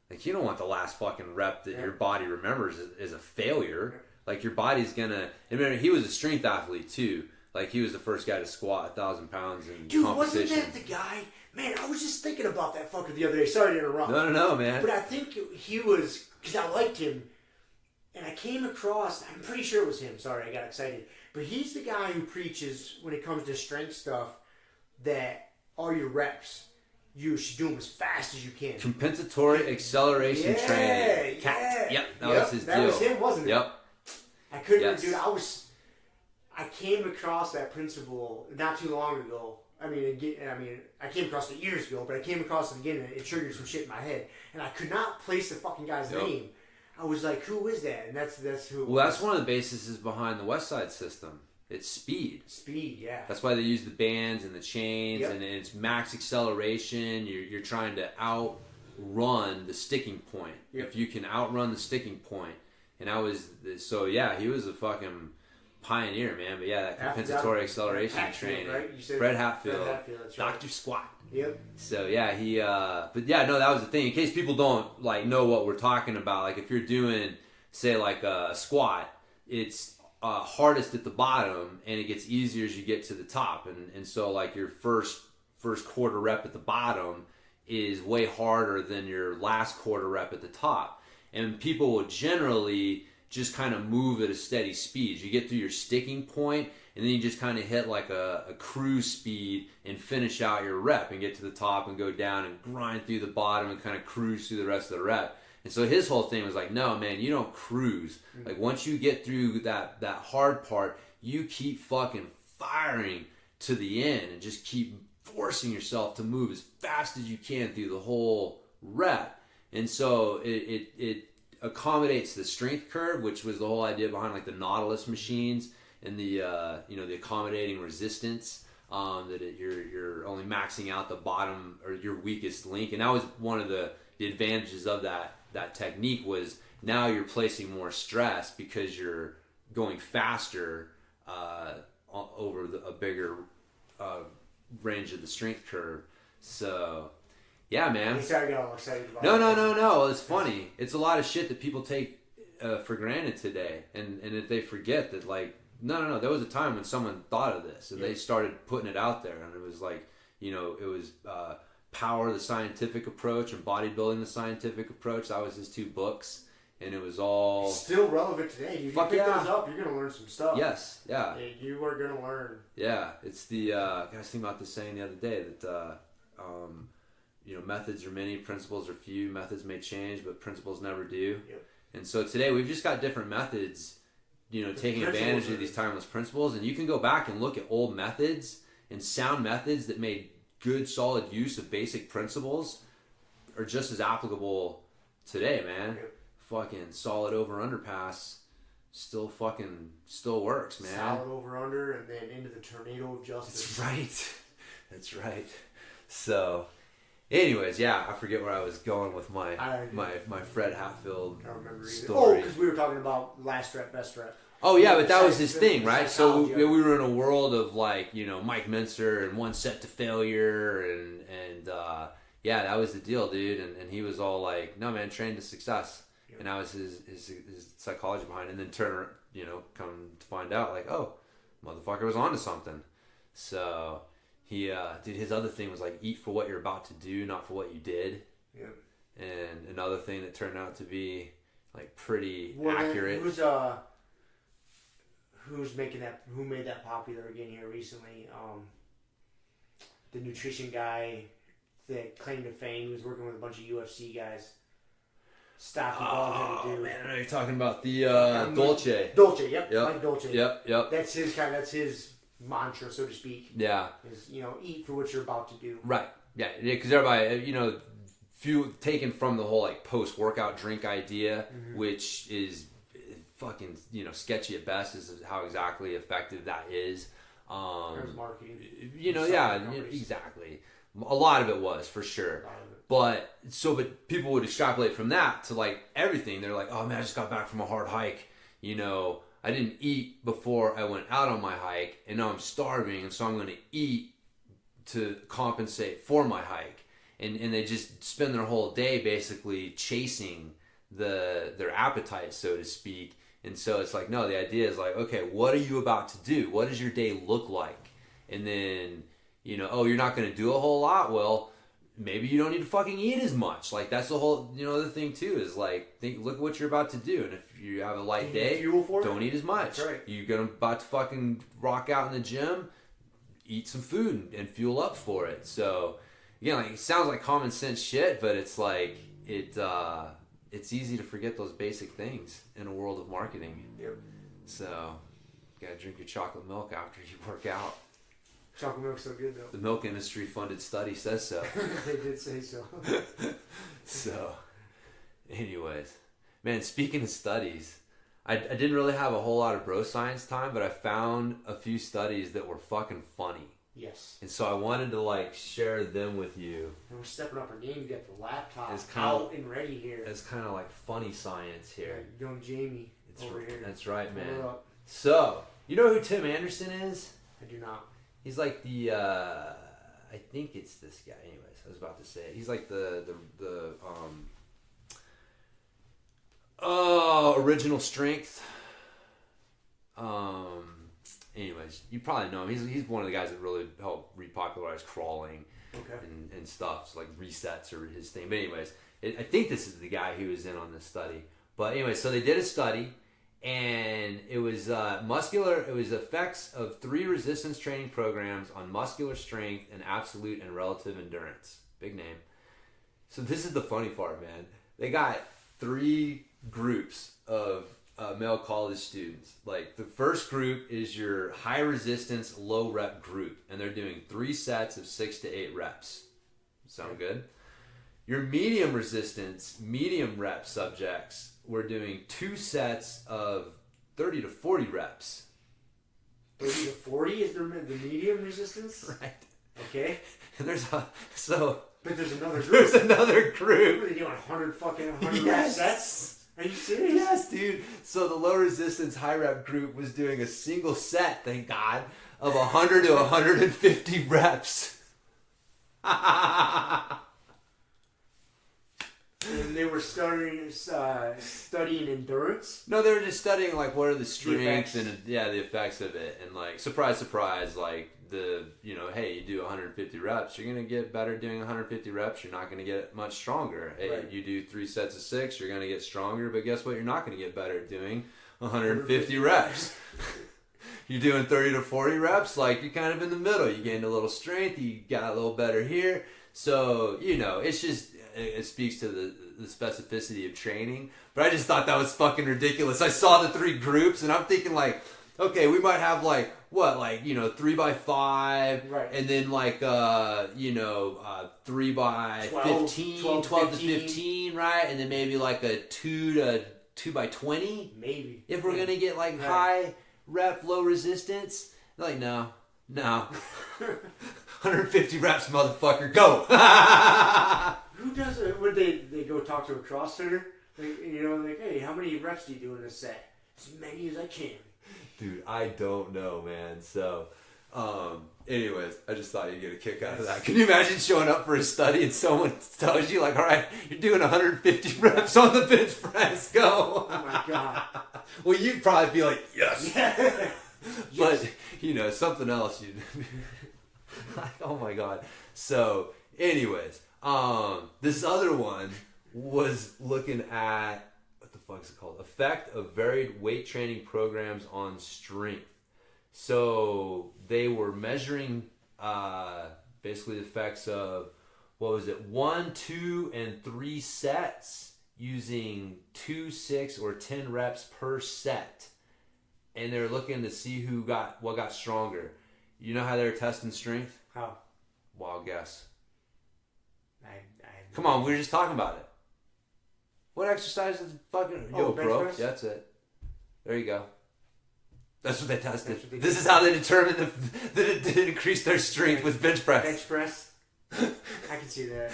Like, you don't want the last fucking rep that your body remembers as a failure. Like, your body's gonna... And remember, he was a strength athlete, too. Like, he was the first guy to squat 1,000 pounds in competition. Wasn't that the guy? Man, I was just thinking about that fucker the other day. Sorry to interrupt. No, man. But I think he was... Because I liked him. And I came across... I'm pretty sure it was him. Sorry, I got excited. But he's the guy who preaches, when it comes to strength stuff, that all your reps... You should do them as fast as you can. Compensatory acceleration training. Yep, that was his deal. That was him, wasn't it? Yep. I couldn't, dude. I came across that principle not too long ago. I came across it years ago, but I came across it again, and it triggered some shit in my head, and I could not place the fucking guy's name. I was like, "Who is that?" And that's who. Well, that's one of the bases behind the West Side system. It's speed. Speed, yeah. That's why they use the bands and the chains, and it's max acceleration. You're trying to outrun the sticking point. Yep. If you can outrun the sticking point, and he was a fucking pioneer, man. But yeah, that compensatory acceleration training. Right? Fred Hatfield, that's right. Dr. Squat. Yep. So yeah, that was the thing. In case people don't know what we're talking about, like if you're doing, say, like a squat, it's hardest at the bottom, and it gets easier as you get to the top, and so like your first quarter rep at the bottom is way harder than your last quarter rep at the top, and people will generally just kind of move at a steady speed. You get through your sticking point, and then you just kind of hit like a cruise speed and finish out your rep and get to the top and go down and grind through the bottom and kind of cruise through the rest of the rep. And so his whole thing was like, no, man, you don't cruise. Like, once you get through that hard part, you keep fucking firing to the end and just keep forcing yourself to move as fast as you can through the whole rep. And so it accommodates the strength curve, which was the whole idea behind like the Nautilus machines and the the accommodating resistance. You're only maxing out the bottom or your weakest link, and that was one of the advantages of that technique was now you're placing more stress because you're going faster over a bigger range of the strength curve. So, yeah, man. Sorry, I got all excited about No. It's funny. It's a lot of shit that people take for granted today, and that they forget that, like, no. There was a time when someone thought of this, and they started putting it out there, and it was like, it was Power, the scientific approach, and Bodybuilding, the scientific approach. That was his 2 books, and it was all... It's still relevant today. If you pick those up, you're going to learn some stuff. Yes, yeah. You are going to learn. Yeah, it's the... I was thinking about this saying the other day that, methods are many, principles are few. Methods may change, but principles never do. Yep. And so today, we've just got different methods taking advantage of these timeless principles. And you can go back and look at old methods and sound methods that made good, solid use of basic principles are just as applicable today, man. Yep. Fucking solid over-under pass still works, man. Solid over-under and then into the tornado of justice. That's right. So, anyways, yeah, I forget where I was going with my Fred Hatfield I don't remember either. story. Oh, because we were talking about last rep, best rep. Oh yeah, but that was his thing, right? So Psychology. we were in a world of like, Mike Mincer and one set to failure and yeah, that was the deal, dude. And he was all like, no man, train to success. Yep. And that was his psychology behind it. And then come to find out like, oh, motherfucker was onto something. So he his other thing was like, eat for what you're about to do, not for what you did. Yep. And another thing that turned out to be like pretty accurate. Who made that popular again here recently? The nutrition guy that claimed to fame, who was working with a bunch of UFC guys. Stocky bald headed dude. Man, I know you're talking about the Dolce. Dolce, yep. Mike Dolce. Yep. That's his mantra, so to speak. Yeah. Is, eat for what you're about to do. Right. Yeah, because everybody, few taken from the whole like post-workout drink idea, which is fucking, sketchy at best, is how exactly effective that is. There's marketing. Exactly. A lot of it was, for sure. But people would extrapolate from that to like everything. They're like, oh man, I just got back from a hard hike. I didn't eat before I went out on my hike, and now I'm starving, and so I'm going to eat to compensate for my hike. And they just spend their whole day basically chasing their appetite, so to speak. And so it's like, no, the idea is like, okay, what are you about to do? What does your day look like? And then, you're not going to do a whole lot. Well, maybe you don't need to fucking eat as much. Like, that's the whole, other thing too, is like, look at what you're about to do. And if you have a light day, don't eat as much. That's right. You're about to fucking rock out in the gym, eat some food and fuel up for it. So, again, like, it sounds like common sense shit, but it's like, it's easy to forget those basic things in a world of marketing. Yep. So, you gotta drink your chocolate milk after you work out. Chocolate milk's so good though. The milk industry funded study says so. They did say so. So, anyways, man, speaking of studies, I didn't really have a whole lot of bro science time, but I found a few studies that were fucking funny. Yes. And so I wanted to like share them with you. And we're stepping up our game. You got the laptop It's kinda- out and ready here. It's kind of like funny science here. Young Jamie over here. That's right, man. Pull it up. So, you know who Tim Anderson is? I do not. He's like the, I think it's this guy. Anyways, I was about to say it. He's like the original strength. Anyways, you probably know him. He's one of the guys that really helped repopularize crawling and stuff. So like resets are his thing. But anyways, I think this is the guy who was in on this study. But anyway, so they did a study, and it was It was effects of 3 resistance training programs on muscular strength and absolute and relative endurance. Big name. So this is the funny part, man. They got 3 groups of male college students. Like, the first group is your high resistance, low rep group, and they're doing 3 sets of 6 to 8 reps. Sound good? Your medium resistance, medium rep subjects were doing 2 sets of 30 to 40 reps. 30 to 40 is the medium resistance? Right. Okay. And But there's another group. there's another group. What are they doing? 100 Yes. sets? Are you serious? Yes, dude. So the low resistance high rep group was doing a single set, thank God, of 100 to 150 reps. And they were studying endurance. No, they were just studying like what are the strengths effects. and the effects of it, and like surprise, surprise, like hey, you do 150 reps, you're gonna get better doing 150 reps. You're not gonna get much stronger. Hey, Right. you do 3 sets of 6, you're gonna get stronger. But guess what? You're not gonna get better at doing 150 reps. You're doing 30 to 40 reps, like you're kind of in the middle. You gained a little strength, you got a little better here. So, it's just, it speaks to the specificity of training. But I just thought that was fucking ridiculous. I saw the 3 groups, and I'm thinking, like, okay, we might have, 3x5, right. and then, 3x15, 12 to 15, right? And then maybe, a 2x20. Maybe. If we're going to get, high rep, low resistance. They're like, no. 150 reps, motherfucker, go! Who does it? Would they go talk to a CrossFitter? Hey, how many reps do you do in a set? As many as I can. Dude, I don't know, man. So, anyways, I just thought you'd get a kick out of that. Can you imagine showing up for a study and someone tells you, all right, you're doing 150 reps on the bench press, go! Oh my God. Well, you'd probably be like, yes! Yes. But, something else, you'd oh my God. So, anyways, this other one was looking at, what the fuck is it called? Effect of varied weight training programs on strength. So they were measuring basically the effects of, 1, 2, and 3 sets using 2, 6, or 10 reps per set. And they were looking to see what got stronger. You know how they were testing strength? How? Wild guess. I Come on, we were just talking about it. What exercise is fucking... Yo, bench bro. press? That's it. There you go. That's what they tested. What they This is how they determined that it did increase their strength with bench press. bench press? I can see that.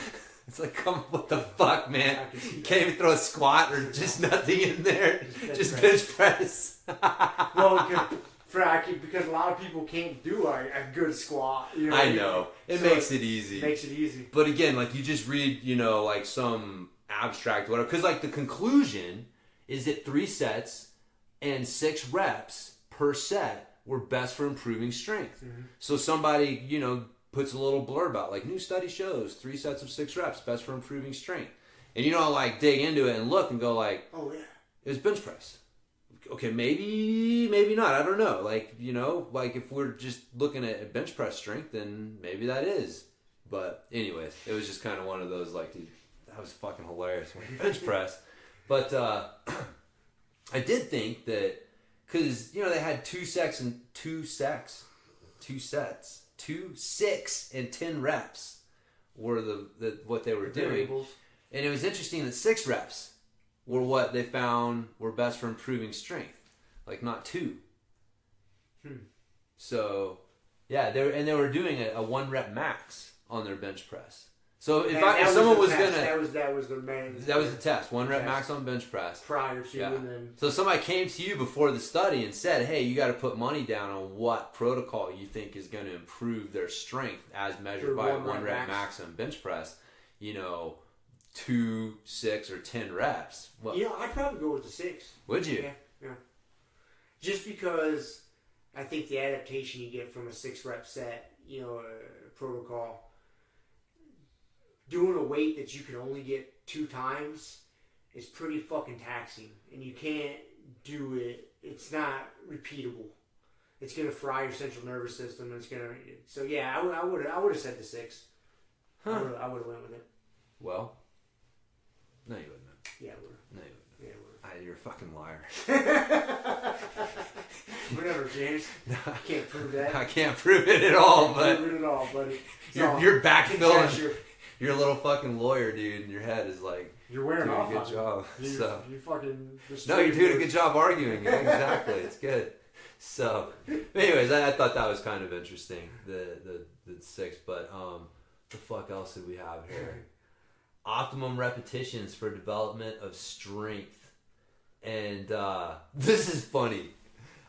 It's like, what the fuck, man? I can see You that. can't even throw a squat or just nothing in there. Just Just bench press. Well, because a lot of people can't do a good squat. I know. It makes it easy. It makes it easy. But again, you just read, some abstract whatever. Because, the conclusion is that 3 sets and 6 reps per set were best for improving strength. Mm-hmm. So somebody, puts a little blurb out, new study shows 3 sets of 6 reps best for improving strength. And you don't, dig into it and look and go, oh, yeah. it was bench press. Okay, maybe not. I don't know. If we're just looking at bench press strength, then maybe that is. But anyways, it was just kind of one of those, dude, that was fucking hilarious. Bench press. But I did think that, because, they had 2 sets, 2, 6, and 10 reps were what they were doing. Variables. And it was interesting that 6 reps were what they found were best for improving strength. Not 2. So, yeah, they were doing a 1 rep max on their bench press. So if someone was gonna, that was the main. that was the test. 1 rep max on bench press. Prior to, Yeah. and then. So if somebody came to you before the study and said, hey, you got to put money down on what protocol you think is going to improve their strength as measured by 1 rep max on bench press, 2, 6, or 10 reps. Well, I'd probably go with the 6. Would you? Yeah. Just because I think the adaptation you get from a 6 rep set, protocol, doing a weight that you can only get 2 times is pretty fucking taxing, and you can't do it. It's not repeatable. It's gonna fry your central nervous system, and it's gonna. So yeah, I would have said the 6. Huh. I would have went with it. Well, no, you wouldn't have. Yeah, I would have. No, you wouldn't have. Yeah, I would You're a fucking liar. have. Whatever, James. I can't prove that. I can't prove it at all, but prove it at all, buddy. you're backfilling. Conjecture. You're a little fucking lawyer, dude, and your head is You're wearing doing off a good on me. job. You fucking. No, you're doing a good job arguing. Yeah, exactly, it's good. So, anyways, I thought that was kind of interesting, the 6. But the fuck else did we have here? Optimum repetitions for development of strength, and this is funny.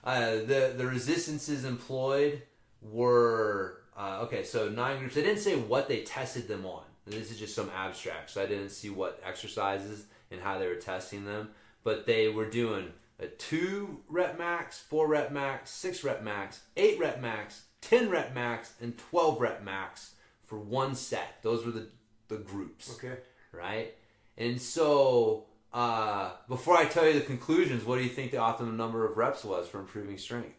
The resistances employed were okay. So 9 groups. They didn't say what they tested them on. This is just some abstract, so I didn't see what exercises and how they were testing them. But they were doing a 2 rep max, 4 rep max, 6 rep max, 8 rep max, 10 rep max, and 12 rep max for 1 set. Those were the groups. Okay. Right? And so, before I tell you the conclusions, what do you think the optimum number of reps was for improving strength?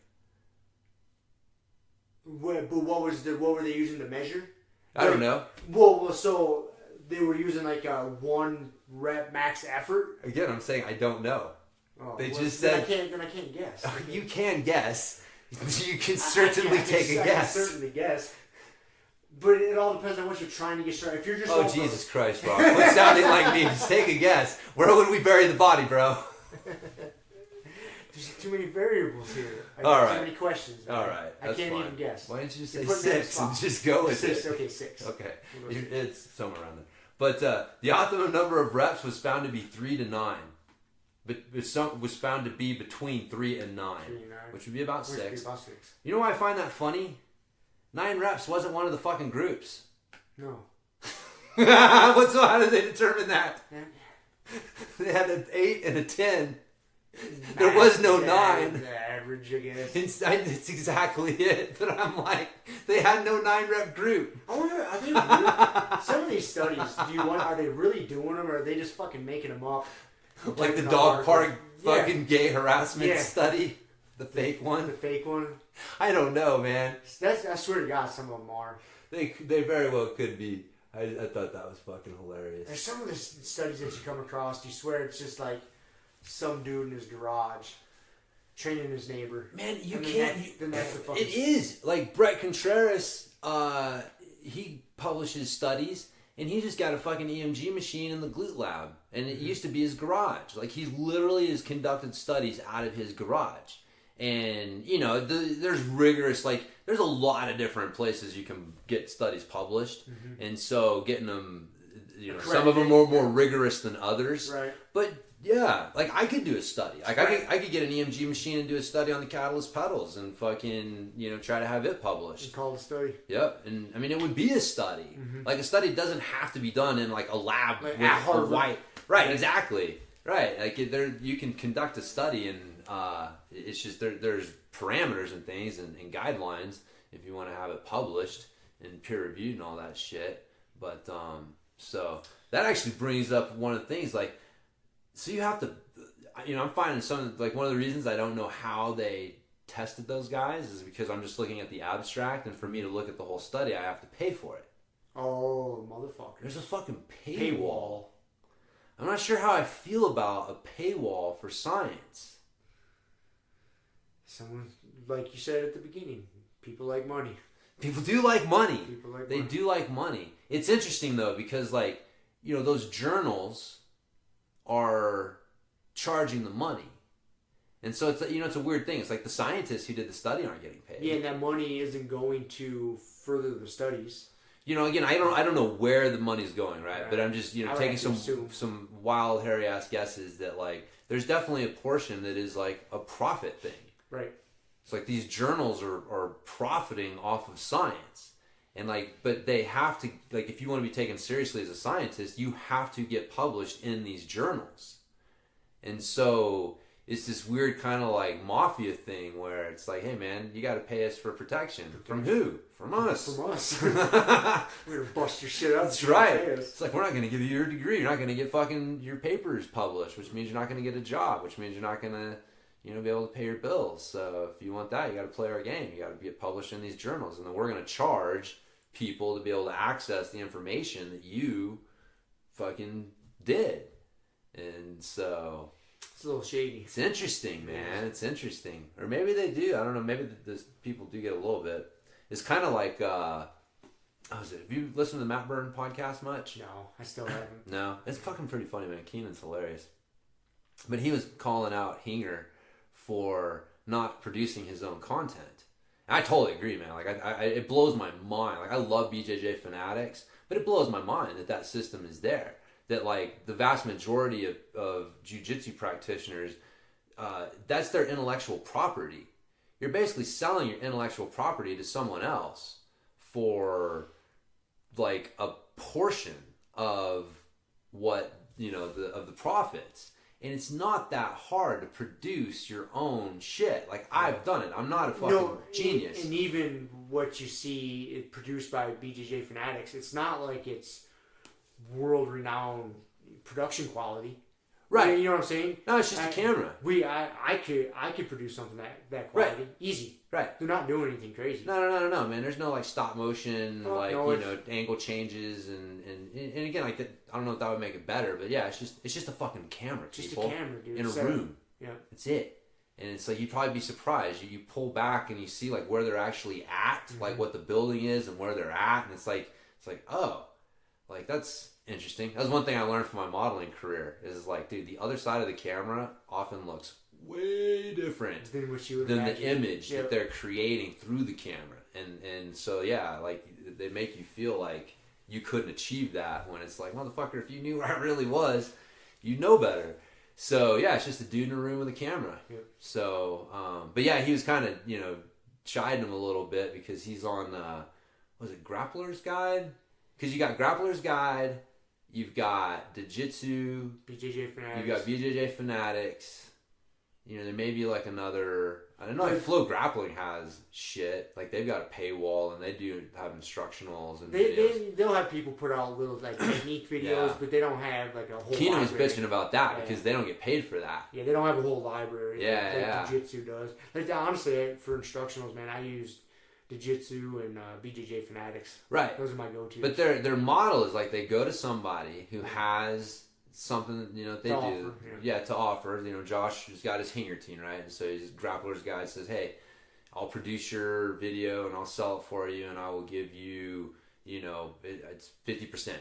But what were they using to measure? I don't know. Well, so they were using like a 1 rep max effort. Again, I'm saying I don't know. Oh, They well, just then said... I can't guess. You can guess. You can certainly take a guess. I can certainly guess. But it all depends on what you're trying to get started. If you're just Jesus Christ, Rob. Quit sounding like me. Just take a guess. Where would we bury the body, bro? There's too many variables here. I All got right. too many questions. Man. All right. I can't even guess. Why didn't you just say You're putting me on the 6 and spot. just go with it? Okay, 6. Okay. It's somewhere around there. But the optimum number of reps was found to be 3 to 9. But was found to be between 3 and 9, 3 and 9. which would be about 6. About 6. You know why I find that funny? 9 reps wasn't one of the fucking groups. No. So how did they determine that? Yeah. They had an 8 and a 10. There was no 9. The average, I guess. It's exactly it. But I'm like, they had no 9 rep group. I wonder, are they really, some of these studies, are they really doing them, or are they just fucking making them up? Like the dog park Yeah. fucking gay harassment Yeah. study? The fake The one? fake one? I don't know, man. I swear to God, some of them are. They very well could be. I thought that was fucking hilarious. There's some of the studies that you come across, you swear it's just like some dude in his garage training his neighbor. Man, you And can't. Then that's the fucking... It is. Like Brett Contreras, he publishes studies, and he just got a fucking EMG machine in the glute lab. And it used to be his garage. Like, he literally has conducted studies out of his garage. And, you know, there's rigorous, like, there's a lot of different places you can get studies published. And so getting them, you know, some of them are more rigorous than others. Right. But, yeah, like, I could do a study. Like, I could get an EMG machine and do a study on the catalyst pedals and fucking, you know, try to have it published. It's called a study. Yep, and I mean, it would be a study. Like, a study doesn't have to be done in, like, a lab Like with at a Harvard. white... Right, exactly. Right, like, you can conduct a study, and it's just there's parameters and things and guidelines if you want to have it published and peer-reviewed and all that shit. But, so, that actually brings up one of the things, like, so you have to... You know, I'm finding some... Like, one of the reasons I don't know how they tested those guys is because I'm just looking at the abstract, and for me to look at the whole study, I have to pay for it. Oh, motherfucker. There's a fucking paywall. I'm not sure how I feel about a paywall for science. Someone, like you said at the beginning, people like money. People do like money. People like They money. do like money. It's interesting, though, because, like, you know, those journals are charging the money. And so, it's, you know, it's a weird thing. It's like the scientists who did the study aren't getting paid. Yeah, and that money isn't going to further the studies. You know, again, I don't know where the money's going, right? Right. But I'm just, you know, I would taking have to assume. some wild, hairy ass guesses that, like, there's definitely a portion that is like a profit thing. Right. It's like these journals are profiting off of science, and like, but they have to, like, if you want to be taken seriously as a scientist, you have to get published in these journals, and so. It's this weird kind of like mafia thing where it's like, hey man, you got to pay us for protection. From who? From us. From us. We're going to bust your shit up. That's right. It's like, we're not going to give you your degree. You're not going to get fucking your papers published, which means you're not going to get a job, which means you're not going to, you know, be able to pay your bills. So if you want that, you got to play our game. You got to get published in these journals. And then we're going to charge people to be able to access the information that you fucking did. And so... It's a little shady. It's interesting, man. It's interesting. Or maybe they do. I don't know. Maybe those people do get a little bit. It's kind of like, have you listened to the Matt Byrne podcast much? No, I still haven't. No. It's fucking pretty funny, man. Keenan's hilarious. But he was calling out Hinger for not producing his own content. And I totally agree, man. Like, it blows my mind. Like, I love BJJ fanatics, but it blows my mind that system is there. That, like, the vast majority of jiu-jitsu practitioners, that's their intellectual property. You're basically selling your intellectual property to someone else for, like, a portion of what, you know, of the profits. And it's not that hard to produce your own shit. Like, I've done it. I'm not a fucking genius. And even what you see produced by BJJ fanatics, it's not like it's world-renowned production quality. Right. You know what I'm saying? No, it's just a camera. I could produce something that quality. Right. Easy. Right. They're not doing anything crazy. No, man. There's no like stop motion, No, angle changes and again, like I don't know if that would make it better, but yeah, it's just a fucking camera, people. Just a camera, dude. In a room. Yeah. That's it. And it's like, you'd probably be surprised. You pull back and you see like where they're actually at, like what the building is and where they're at. And it's like, oh, like that's interesting. That was one thing I learned from my modeling career is like, dude, the other side of the camera often looks way different than the image that they're creating through the camera. And so, yeah, like they make you feel like you couldn't achieve that when it's like, motherfucker, if you knew where I really was, you know better. So yeah, it's just a dude in a room with a camera. Yep. So, but yeah, he was kind of, chiding him a little bit because he's on, was it Grappler's Guide? Because you got Grappler's Guide, you've got Jiu-Jitsu, BJJ Fanatics. you've got BJJ Fanatics. There may be like another. I don't know if Flow Grappling has shit. Like they've got a paywall and they do have instructionals and videos. They'll have people put out little like technique videos, but they don't have like a whole. Keenan was library. bitching about that because they don't get paid for that. Yeah, they don't have a whole library. Yeah, like Jiu-Jitsu does. Like honestly, for instructionals, man, I used Jiu-Jitsu and BJJ Fanatics. Right. Those are my go-tos. But their model is like they go to somebody who has something they do offer, to offer. Josh has got his hanger team, right? And so his Grappler's Guide says, hey, I'll produce your video and I'll sell it for you and I will give you it's 50%.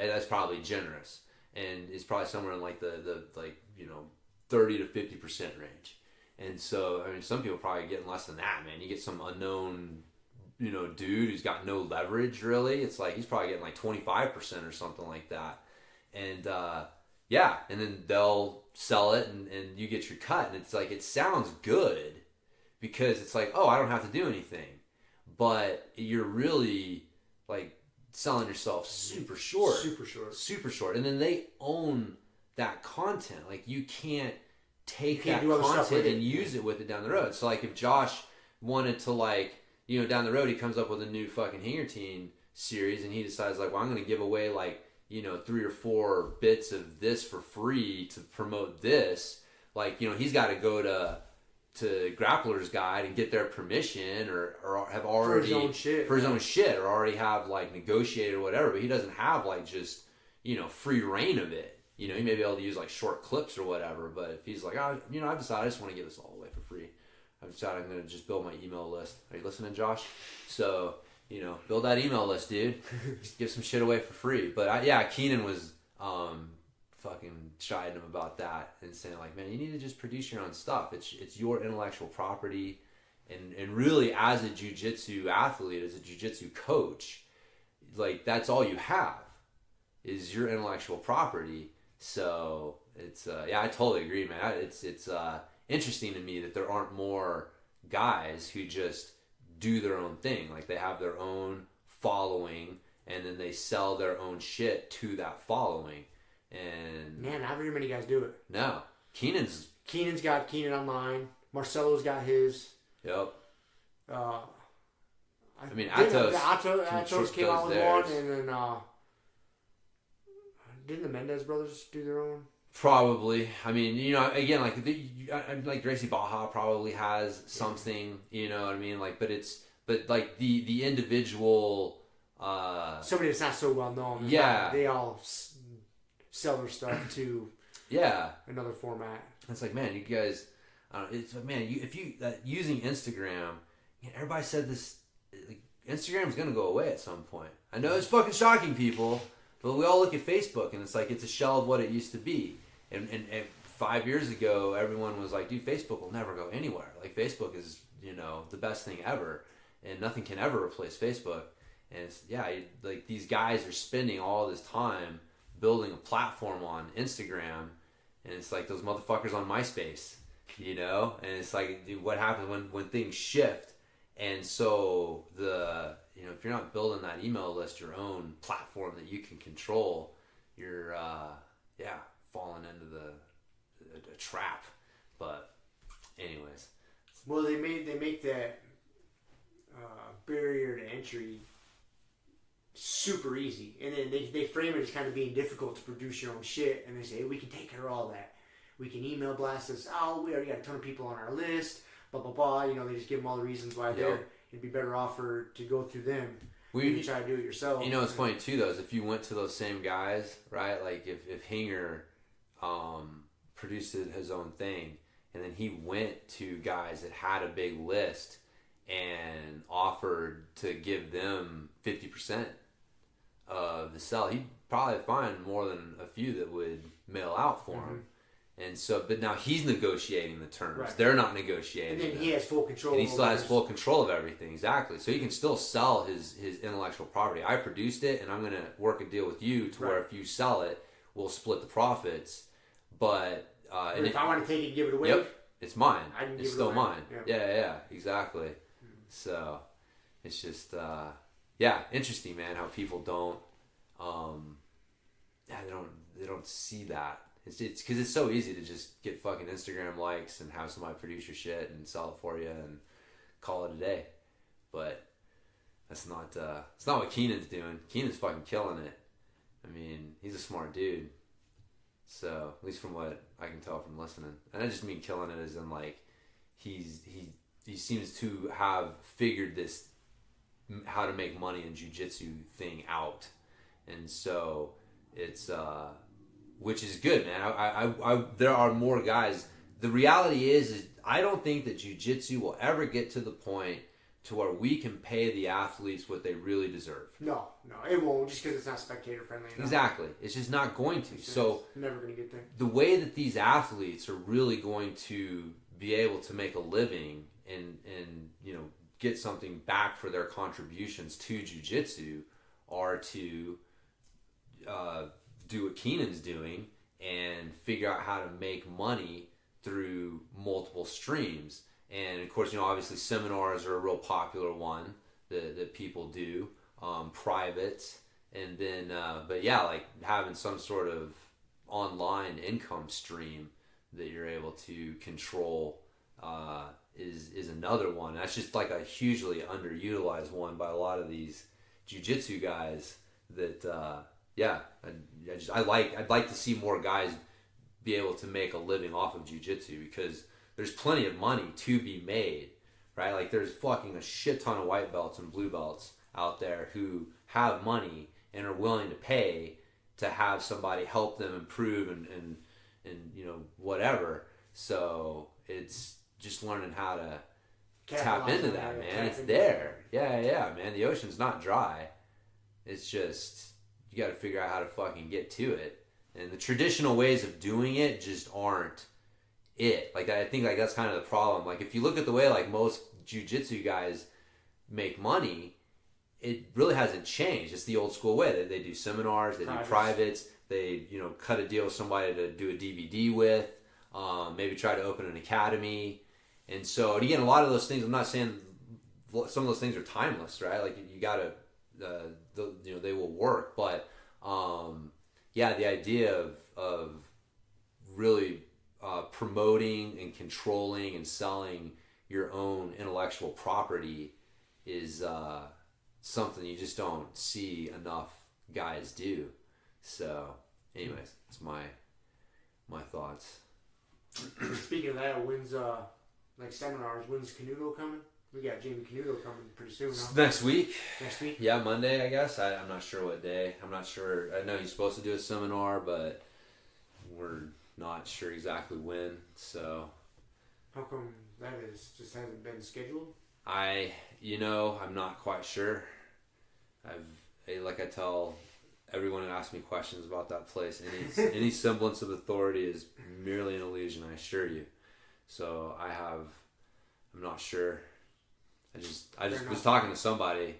That's probably generous, and it's probably somewhere in like the 30 to 50% range. And so I mean, some people probably getting less than that, man. You get some unknown dude who's got no leverage really. It's like he's probably getting like 25% or something like that. And and then they'll sell it and you get your cut. And it's like, it sounds good because it's like, oh, I don't have to do anything. But you're really like selling yourself super short. Super short. And then they own that content. Like you can't take that content and use it with it down the road. So like if Josh wanted to like, down the road he comes up with a new fucking Hanger Team series and he decides like, well, I'm going to give away like 3 or 4 bits of this for free to promote this. Like, he's got to go to Grappler's Guide and get their permission or have already for his own shit or already have like negotiated or whatever. But he doesn't have like just free reign of it. He may be able to use like short clips or whatever. But if he's like, I've decided I just want to give this all away for free. I've decided I'm going to just build my email list. Are you listening, Josh? So. Build that email list, dude. Just give some shit away for free. But Keenan was fucking chiding him about that and saying like, man, you need to just produce your own stuff. It's your intellectual property, and really as a jiu-jitsu athlete, as a jiu-jitsu coach, like that's all you have is your intellectual property. So it's I totally agree, man. It's interesting to me that there aren't more guys who just do their own thing. Like they have their own following and then they sell their own shit to that following. And man, not very many guys do it. No. Keenan's got Keenan Online. Marcelo's got his. Yep. I mean, Atos came out with theirs. one, and then didn't the Mendez brothers do their own? Probably. I mean, again, like Gracie Baja probably has something, you know what I mean? Like, but like the individual, somebody that's not so well known. They all sell their stuff to another format. It's like, man, you guys, it's like, man, if you using Instagram, everybody said this, like, Instagram's gonna go away at some point. I know it's fucking shocking, people. But we all look at Facebook and it's like it's a shell of what it used to be. And 5 years ago, everyone was like, dude, Facebook will never go anywhere. Like Facebook is, the best thing ever. And nothing can ever replace Facebook. And it's, like these guys are spending all this time building a platform on Instagram. And it's like those motherfuckers on MySpace, And it's like, dude, what happens when things shift? And so if you're not building that email list, your own platform that you can control, you're falling into the trap. But anyways, well, they make that barrier to entry super easy. And then they frame it as kind of being difficult to produce your own shit. And they say, hey, we can take care of all that. We can email blast us. Oh, we already got a ton of people on our list. Blah, blah, blah. You know, they just give them all the reasons why it'd be better off to go through them. You can try to do it yourself. You know, it's funny too, though, is if you went to those same guys, right? Like if Hinger produced his own thing, and then he went to guys that had a big list and offered to give them 50% of the sell, he'd probably find more than a few that would mail out for him. And so, but now he's negotiating the terms. Right. They're not negotiating. And then he has full control. And he still has full control of everything. Exactly. So he can still sell his intellectual property. I produced it, and I'm going to work a deal with you to where if you sell it, we'll split the profits. But and if I want to take it and give it away, it's mine. It's still mine. Yeah, exactly. So it's just interesting, man. How people don't, they don't see that. It's because it's so easy to just get fucking Instagram likes and have somebody produce your shit and sell it for you and call it a day. But that's not it's not what Keenan's doing. Keenan's fucking killing it. I mean, he's a smart dude. So at least from what I can tell from listening, and I just mean killing it as in like he seems to have figured this how to make money in jiu-jitsu thing out, and so it's which is good, man. I there are more guys. The reality is I don't think that jiu-jitsu will ever get to the point to where we can pay the athletes what they really deserve. No, it won't, just because it's not spectator friendly enough. Exactly. It's just not going to. It's never going to get there. The way that these athletes are really going to be able to make a living and get something back for their contributions to jiu-jitsu are to do what Keenan's doing and figure out how to make money through multiple streams. And of course, obviously seminars are a real popular one that people do, private, and then like having some sort of online income stream that you're able to control is another one. That's just like a hugely underutilized one by a lot of these jiu-jitsu guys that I'd like to see more guys be able to make a living off of jiu-jitsu, because there's plenty of money to be made, right? Like there's fucking a shit ton of white belts and blue belts out there who have money and are willing to pay to have somebody help them improve and whatever. So it's just learning how to tap into that, man. It's there. Yeah, man. The ocean's not dry. It's just you got to figure out how to fucking get to it. And the traditional ways of doing it just aren't it. Like I think like that's kind of the problem. Like if you look at the way like most jiu-jitsu guys make money, it really hasn't changed. It's the old school way. They do seminars, they do privates, they cut a deal with somebody to do a DVD with, maybe try to open an academy. And so, and again, a lot of those things, I'm not saying some of those things are timeless, right? Like you gotta they will work, but the idea of really promoting and controlling and selling your own intellectual property is something you just don't see enough guys do. So anyways, that's my thoughts. Speaking of that, when's seminars, when's Canuto coming? We got Jamie Canuto coming pretty soon, huh? Next week. Next week? Yeah, Monday, I guess. I'm not sure what day. I'm not sure. I know he's supposed to do a seminar, but we're not sure exactly when. So how come that is? Just hasn't been scheduled? I'm not quite sure. I tell everyone who asks me questions about that place, any semblance of authority is merely an illusion, I assure you. So I'm not sure. I just was talking to somebody,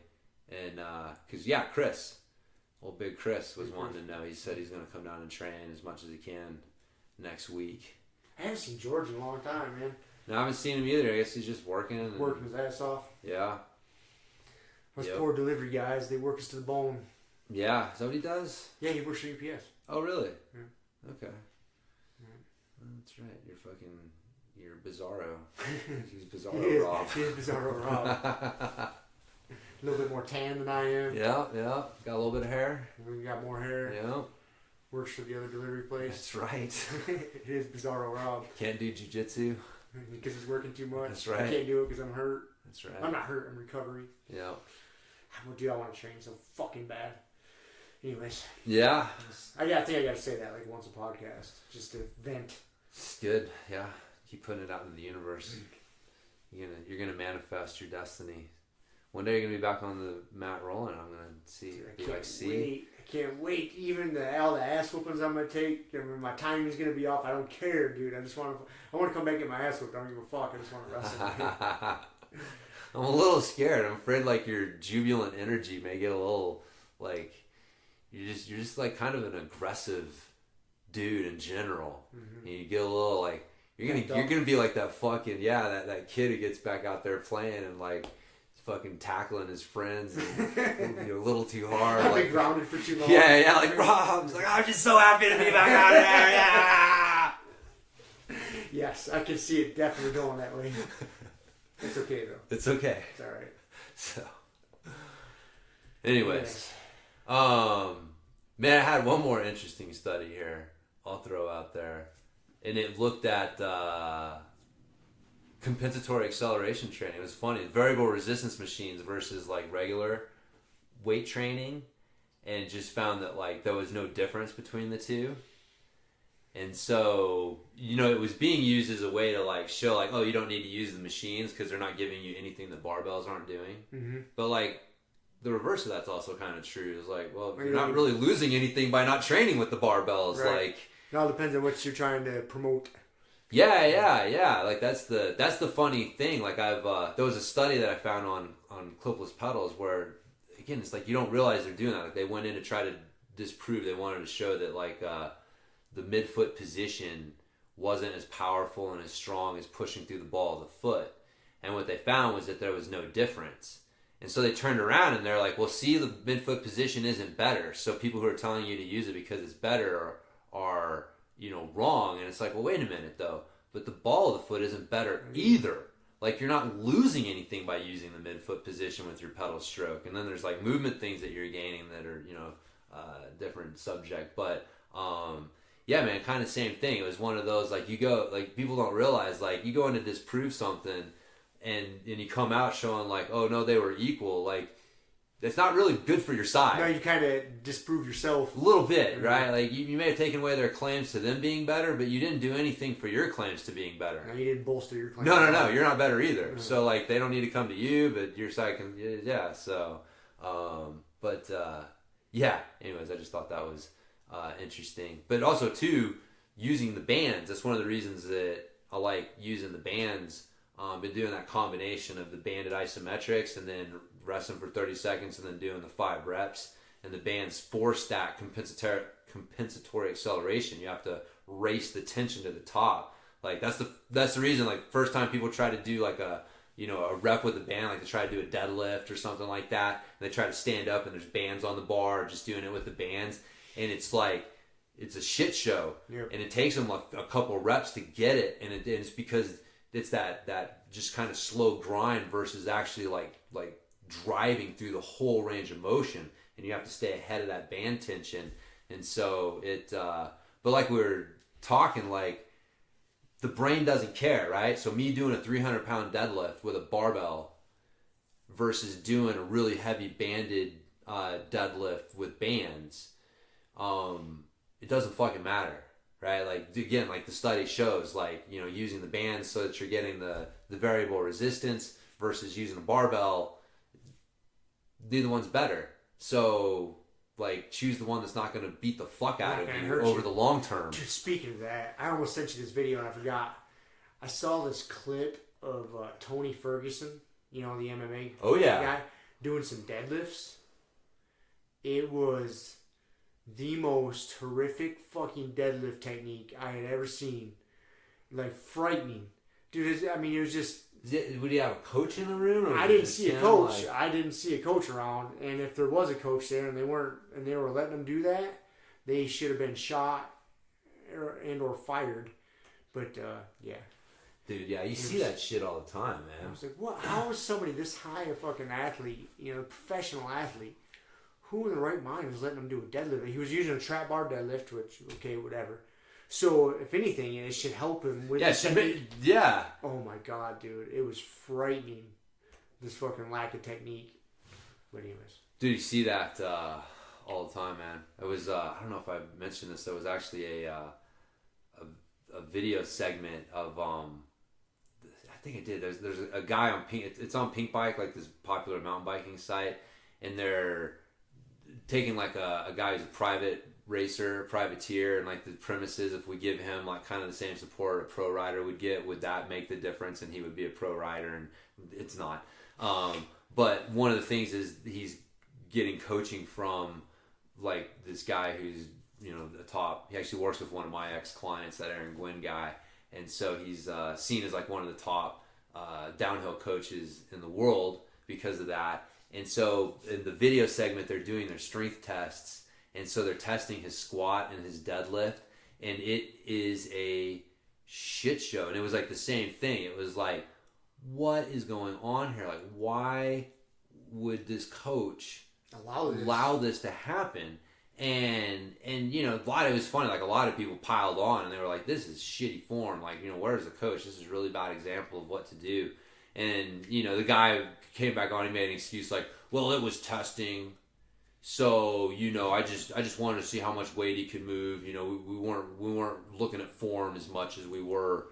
and because Chris, old big Chris, was wanting to know. He said he's going to come down and train as much as he can next week. I haven't seen George in a long time, man. No, I haven't seen him either. I guess he's just working. Working his ass off. Yeah. Those poor delivery guys, they work us to the bone. Yeah, is that what he does? Yeah, he works for UPS. Oh, really? Yeah. Okay. Yeah. That's right. You're Bizarro. He's Bizarro Rob. He's Bizarro Rob. A little bit more tan than I am. Yeah. Got a little bit of hair. We got more hair. Yeah. Works for the other delivery place. That's right. It is Bizarro Rob. Can't do jiu-jitsu. Because he's working too much. That's right. I can't do it because I'm hurt. That's right. I'm not hurt. I'm recovering. Yeah. Dude, I want to train so fucking bad. Anyways. Yeah. I think I got to say that like once a podcast. Just to vent. It's good. Yeah. Keep putting it out into the universe. You're gonna manifest your destiny. One day you're gonna be back on the mat rolling. I'm gonna see. Dude, I can't wait. Even all the ass whoopings I'm gonna take. I mean, my timing's gonna be off. I don't care, dude. I want to come back and get my ass whooped. I don't give a fuck. I just want to wrestle. I'm a little scared. I'm afraid like your jubilant energy may get a little like you're just like kind of an aggressive dude in general. Mm-hmm. And you get a little like you're gonna be like that fucking that kid who gets back out there playing and like fucking tackling his friends and a little too hard. I've like been grounded for too long. Yeah, like Rob's like I'm just so happy to be back out there. Yeah. Yes, I can see it definitely going that way. It's okay though. It's okay. It's all right. So, anyways, man, I had one more interesting study here. I'll throw out there, and it looked at compensatory acceleration training. It was funny. Variable resistance machines versus like regular weight training, and just found that like there was no difference between the two. And so, it was being used as a way to like show like, oh, you don't need to use the machines because they're not giving you anything that barbells aren't doing. Mm-hmm. But like the reverse of that's also kind of true. It's like, well, you're not really losing anything by not training with the barbells. Right. Like it all depends on what you're trying to promote. Yeah. Like that's the funny thing. Like there was a study that I found on clipless pedals where again it's like you don't realize they're doing that. Like they went in to try to disprove. They wanted to show that like the midfoot position wasn't as powerful and as strong as pushing through the ball of the foot. And what they found was that there was no difference. And so they turned around and they're like, well, see, the midfoot position isn't better. So people who are telling you to use it because it's better are wrong. And it's like, well, wait a minute, though. But the ball of the foot isn't better either. Like, you're not losing anything by using the midfoot position with your pedal stroke. And then there's, like, movement things that you're gaining that are, different subject. But, yeah, man, kind of same thing. It was one of those, like, people don't realize, like, you go in to disprove something and you come out showing, like, oh, no, they were equal. Like, that's not really good for your side. No, you kind of disprove yourself. A little bit, right? Like, you may have taken away their claims to them being better, but you didn't do anything for your claims to being better. No, you didn't bolster your claims. No, you're not better either. Mm-hmm. So, like, they don't need to come to you, but your side can, yeah. So, yeah. Anyways, I just thought that was interesting. But also, too, using the bands. That's one of the reasons that I like using the bands. Been doing that combination of the banded isometrics and then resting for 30 seconds and then doing the 5 reps. And the bands force that compensatory acceleration. You have to race the tension to the top. Like that's the reason. Like first time people try to do like a rep with the band, like they try to do a deadlift or something like that. And they try to stand up and there's bands on the bar, just doing it with the bands. And it's like it's a shit show. Yep. And it takes them like a couple reps to get it. And it's because it's that just kind of slow grind versus actually like driving through the whole range of motion, and you have to stay ahead of that band tension. And so but like we were talking, like the brain doesn't care, right? So me doing a 300-pound deadlift with a barbell versus doing a really heavy banded deadlift with bands, it doesn't fucking matter. Right, like again, like the study shows, like using the bands so that you're getting the variable resistance versus using a barbell. Neither one's better. So, like, choose the one that's not going to beat the fuck out of you over the long term. Dude, speaking of that, I almost sent you this video and I forgot. I saw this clip of Tony Ferguson, the MMA guy, doing some deadlifts. It was the most horrific fucking deadlift technique I had ever seen. Like, frightening. Dude, it was just... Would he have a coach in the room? Or I didn't see a coach. I didn't see a coach around. And if there was a coach there and they were letting them do that, they should have been shot or fired. But, yeah. Dude, yeah, you see that shit all the time, I man. was like, what? How is somebody this high a fucking athlete, professional athlete, who in the right mind is letting him do a deadlift? He was using a trap bar deadlift, which, okay, whatever. So, if anything, it should help him with Yeah. Oh my god, dude. It was frightening, this fucking lack of technique. But anyways. Dude, you see that all the time, man. It was, I don't know if I mentioned this, there was actually a video segment of, I think I did. There's a guy on Pink. It's on Pink Bike, like this popular mountain biking site, and they're taking like a guy who's a private racer, privateer, and like the premise is if we give him like kind of the same support a pro rider would get, would that make the difference? And he would be a pro rider, and it's not. But one of the things is he's getting coaching from like this guy who's the top. He actually works with one of my ex clients, that Aaron Gwynn guy. And so he's seen as like one of the top downhill coaches in the world because of that. And so in the video segment, they're doing their strength tests. And so they're testing his squat and his deadlift. And it is a shit show. And it was like the same thing. It was like, what is going on here? Like, why would this coach allow this to happen? And a lot of it was funny. Like a lot of people piled on, and they were like, "This is shitty form. Like, where's the coach? This is a really bad example of what to do." And the guy came back on. He made an excuse like, "Well, it was testing, so I just wanted to see how much weight he could move. We weren't looking at form as much as we were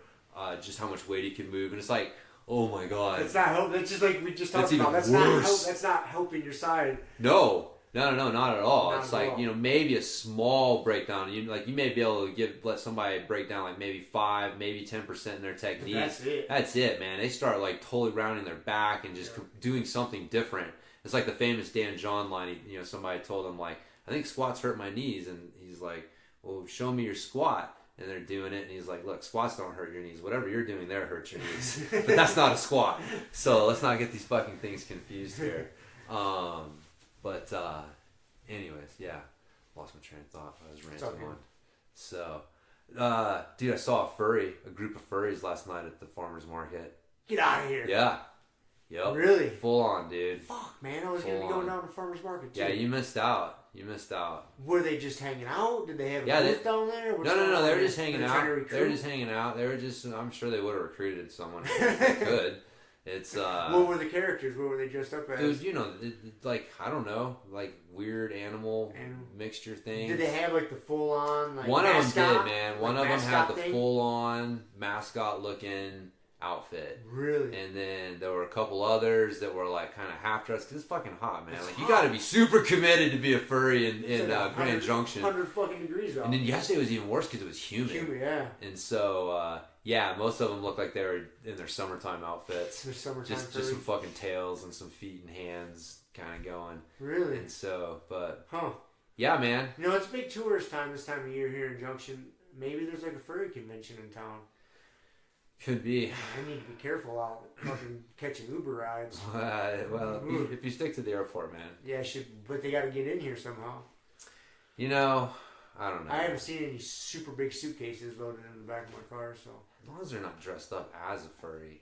just how much weight he could move." And it's like, oh my god, that's not help. That's just like we just talked about. That's not helping your side. No, not at all. Not it's at like, all. Maybe a small breakdown. You may be able to let somebody break down like maybe 5, maybe 10% in their technique. That's it, man. They start like totally rounding their back and just doing something different. It's like the famous Dan John line. Somebody told him like, I think squats hurt my knees, and he's like, well, show me your squat. And they're doing it, and he's like, look, squats don't hurt your knees. Whatever you're doing there hurts your knees. But that's not a squat. So let's not get these fucking things confused here. But anyways, yeah, lost my train of thought. I was ranting on. So, dude, I saw a group of furries last night at the farmer's market. Get out of here. Yeah. Yep. Really? Full on, dude. Fuck, man, I was going to be going down to the farmer's market too. Yeah, you missed out. Were they just hanging out? Did they have a booth down there? No, they were just hanging out. They were just hanging out. They were just, I'm sure they would have recruited someone if they could. It's what were the characters? What were they dressed up as? Dude, like I don't know, like weird animal mixture things. Did they have like the full on like one mascot? of them did, man. One of them had the full on mascot looking outfit. Really? And then there were a couple others that were like kind of half dressed because it's fucking hot, man. Like you got to be super committed to be a furry in like Grand Junction. 100 fucking degrees out. And then yesterday was even worse because it was humid. Yeah. And so yeah, most of them look like they were in their summertime outfits. Their summertime just some fucking tails and some feet and hands kind of going. Really? And so, but huh? Yeah, man. It's big tourist time this time of year here in Junction. Maybe there's like a furry convention in town. Could be. I need to be careful out fucking catching Uber rides. Well, if you stick to the airport, man. Yeah, but they got to get in here somehow. I don't know. I haven't seen any super big suitcases loaded in the back of my car, so. As long as they're not dressed up as a furry,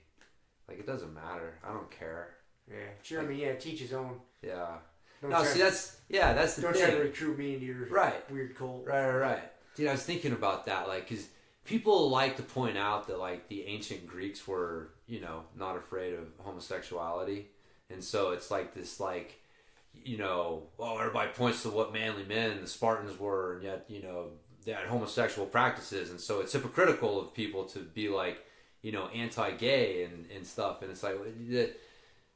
like it doesn't matter. I don't care. Yeah, sure. Like, teach his own. Yeah. That's the thing. Don't try to recruit me into your weird cult. Right. Dude, I was thinking about that, like, because people like to point out that, like, the ancient Greeks were, not afraid of homosexuality. And so it's like this, like, everybody points to what manly men the Spartans were, and yet, they had homosexual practices. And so it's hypocritical of people to be, like, anti-gay and stuff. And it's like,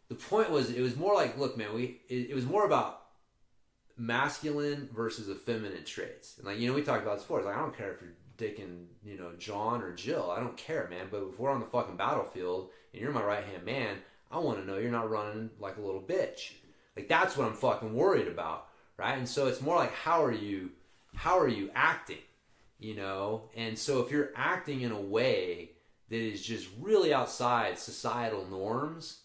the point was, it was more like, look, man, it was more about masculine versus effeminate traits. And, like, we talked about this before. It's like, I don't care if you're dicking, John or Jill. I don't care, man. But if we're on the fucking battlefield and you're my right-hand man, I want to know you're not running like a little bitch. Like, that's what I'm fucking worried about, right? And so it's more like, how are you acting, And so if you're acting in a way that is just really outside societal norms,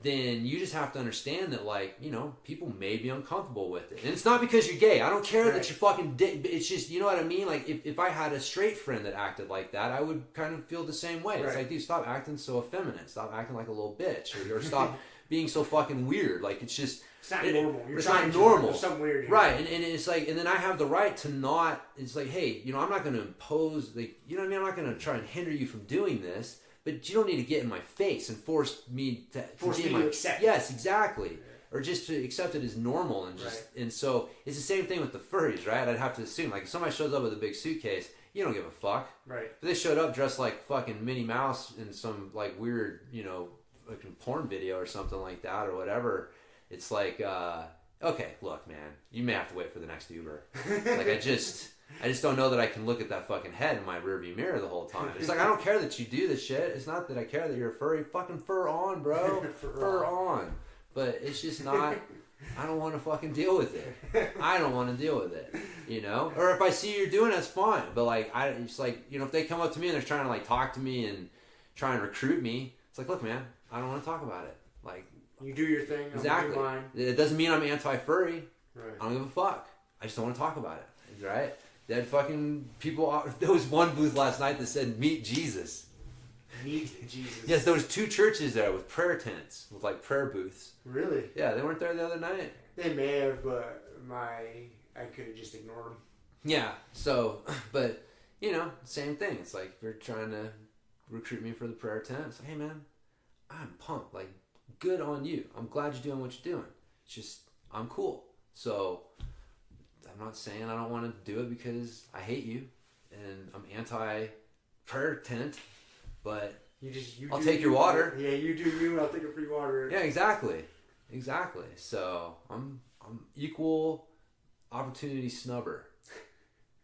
then you just have to understand that, like, you know, people may be uncomfortable with it. And it's not because you're gay. I don't care that you're fucking it's just, you know what I mean? Like, if I had a straight friend that acted like that, I would kind of feel the same way. It's like, dude, stop acting so effeminate. Stop acting like a little bitch. Or stop being so fucking weird. Like, it's just... It's not normal. It's not normal. There's something weird here. Right, and it's like, and then I have the right to not... It's like, hey, you know, I'm not going to impose... Like, you know what I mean? I'm not going to try and hinder you from doing this. But you don't need to get in my face and force me to accept. Yes, exactly. Or just to accept it as normal and just and so it's the same thing with the furries, right? I'd have to assume, like, if somebody shows up with a big suitcase, you don't give a fuck. Right. If they showed up dressed like fucking Minnie Mouse in some like weird, you know, fucking porn video or something like that or whatever, it's like, okay, look, man, you may have to wait for the next Uber. Like, I just don't know that I can look at that fucking head in my rearview mirror the whole time. It's like, I don't care that you do this shit. It's not that I care that you're a furry. Fucking fur on, bro. fur on. But it's just not... I don't want to fucking deal with it. I don't want to deal with it. You know? Or if I see you're doing it, that's fine. But, like, it's like, you know, if they come up to me and they're trying to, like, talk to me and try and recruit me, it's like, look, man, I don't want to talk about it. Like... You do your thing. Exactly. I'll do mine. It doesn't mean I'm anti-furry. Right. I don't give a fuck. I just don't want to talk about it. Right? They had fucking people... There was one booth last night that said, "Meet Jesus." Meet Jesus. Yes, there was 2 churches there with prayer tents, with, like, prayer booths. Really? Yeah, they weren't there the other night. They may have, but I could have just ignored them. Yeah, so... But, you know, same thing. It's like, if you're trying to recruit me for the prayer tent, it's like, hey, man, I'm pumped. Like, good on you. I'm glad you're doing what you're doing. It's just, I'm cool. So... I'm not saying I don't want to do it because I hate you and I'm anti-prayer tent, but I'll take your water. Yeah, you do you, and I'll take a free water. Yeah, exactly. So I'm equal opportunity snubber,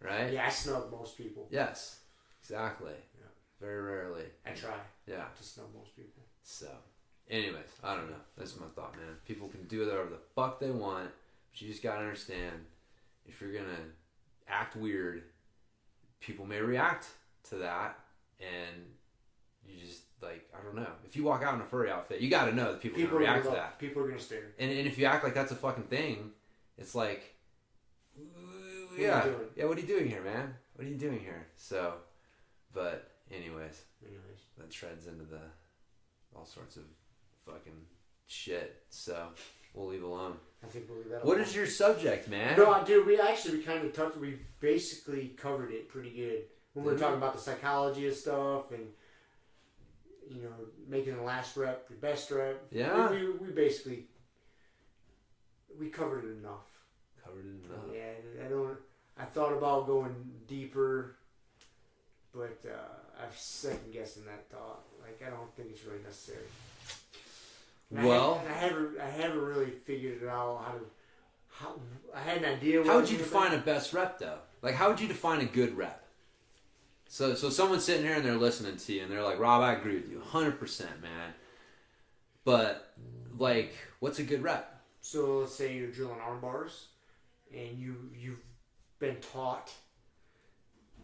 right? Yeah, I snub most people. Yes, exactly. Yeah. Very rarely. I try. Yeah. To snub most people. So, anyways, I don't know. That's my thought, man. People can do whatever the fuck they want, but you just gotta understand. If you're gonna act weird, people may react to that, and you just, like, I don't know. If you walk out in a furry outfit, you gotta know that people are gonna react to that. People are gonna stare. And if you act like that's a fucking thing, it's like, yeah, what are you doing here, man? What are you doing here? So, but anyways, that treads into all sorts of fucking shit. So we'll leave alone. I think we'll leave that. What is your subject, man? No, dude, we kind of touched. We basically covered it pretty good when we were talking about the psychology of stuff and, you know, making the last rep the best rep. Yeah. We basically covered it enough. Yeah, I thought about going deeper, but I've second guessing that thought. Like, I don't think it's really necessary. And I haven't really figured it out how I had an idea. How would you define a best rep, though? Like, how would you define a good rep? So someone's sitting here and they're listening to you and they're like, Rob, I agree with you 100%, man. But, like, what's a good rep? So let's say you're drilling arm bars and you've been taught,